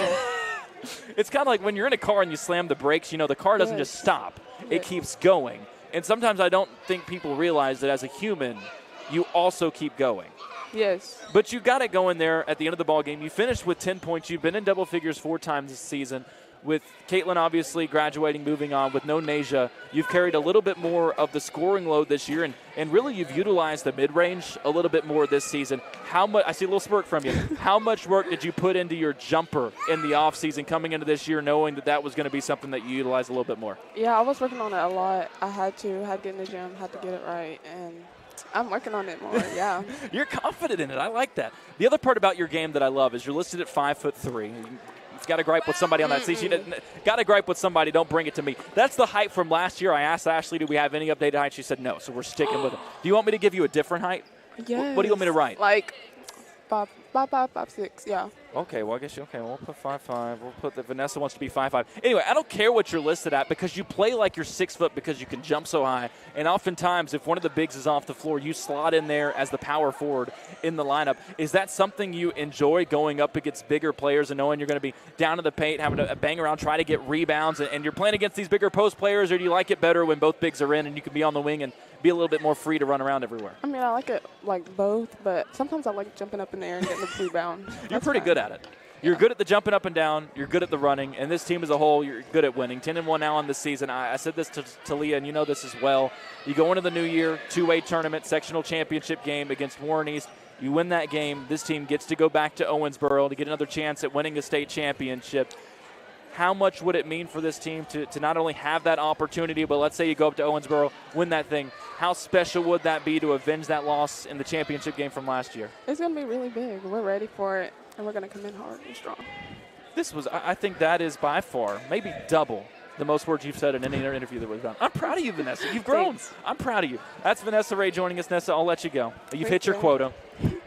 [SPEAKER 1] It's kind of like when you're in a car and you slam the brakes, the car doesn't just stop. It keeps going. And sometimes I don't think people realize that as a human, you also keep going.
[SPEAKER 14] Yes.
[SPEAKER 1] But you got it going there at the end of the ball game. You finished with 10 points. You've been in double figures 4 times this season. With Caitlin obviously graduating, moving on, with no Nasia, you've carried a little bit more of the scoring load this year, and really you've utilized the mid-range a little bit more this season. How much? I see a little smirk from you. How much work did you put into your jumper in the offseason coming into this year, knowing that was going to be something that you utilized a little bit more?
[SPEAKER 14] Yeah, I was working on it a lot. I had to get in the gym, had to get it right, and I'm working on it more, yeah.
[SPEAKER 1] You're confident in it. I like that. The other part about your game that I love is you're listed at 5'3". You've got to gripe with somebody on that seat. Got to gripe with somebody. Don't bring it to me. That's the height from last year. I asked Ashley, do we have any updated height? She said no, so we're sticking with it. Do you want me to give you a different height?
[SPEAKER 14] Yes.
[SPEAKER 1] What do you want me to write?
[SPEAKER 14] Like 5'6", yeah.
[SPEAKER 1] Okay, well, I guess we'll put 5'5". We'll put that Vanessa wants to be 5'5". Anyway, I don't care what you're listed at because you play like you're 6 foot because you can jump so high. And oftentimes, if one of the bigs is off the floor, you slot in there as the power forward in the lineup. Is that something you enjoy, going up against bigger players and knowing you're going to be down in the paint, having to bang around, try to get rebounds, and you're playing against these bigger post players, or do you like it better when both bigs are in and you can be on the wing and be a little bit more free to run around everywhere?
[SPEAKER 14] I mean, I like it like both, but sometimes I like jumping up in the air and getting the rebound.
[SPEAKER 1] You're pretty good at it. You're good at the jumping up and down. You're good at the running. And this team as a whole, you're good at winning. 10-1 now on this season. I said this to Leah, and you know this as well. You go into the new year, 2A tournament, sectional championship game against Warren East. You win that game. This team gets to go back to Owensboro to get another chance at winning a state championship. How much would it mean for this team to not only have that opportunity, but let's say you go up to Owensboro, win that thing. How special would that be to avenge that loss in the championship game from last year?
[SPEAKER 14] It's going to be really big. We're ready for it, and we're going to come in hard and strong.
[SPEAKER 1] I think that is by far, maybe double, the most words you've said in any interview that we've done. I'm proud of you, Vanessa. You've grown.
[SPEAKER 14] Thanks.
[SPEAKER 1] I'm proud of you. That's Vanessa Ray joining us. Nessa, I'll let you go. You've hit your quota.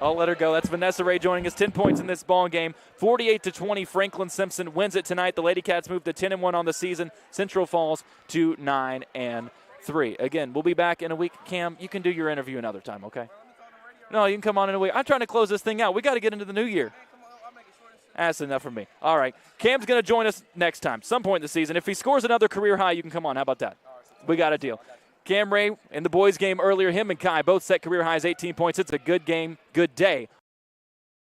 [SPEAKER 1] I'll let her go. That's Vanessa Ray joining us. 10 points in this ball game. 48-20. Franklin Simpson wins it tonight. The Lady Cats move to 10-1 on the season. Central falls to 9-3. Again, we'll be back in a week. Cam, you can do your interview another time, okay? No, you can come on in a week. I'm trying to close this thing out. We got to get into the new year. That's enough for me. All right. Cam's going to join us next time, some point in the season. If he scores another career high, you can come on. How about that? We got a deal. Cam Ray in the boys game earlier, him and Kai both set career highs, 18 points. It's a good game, good day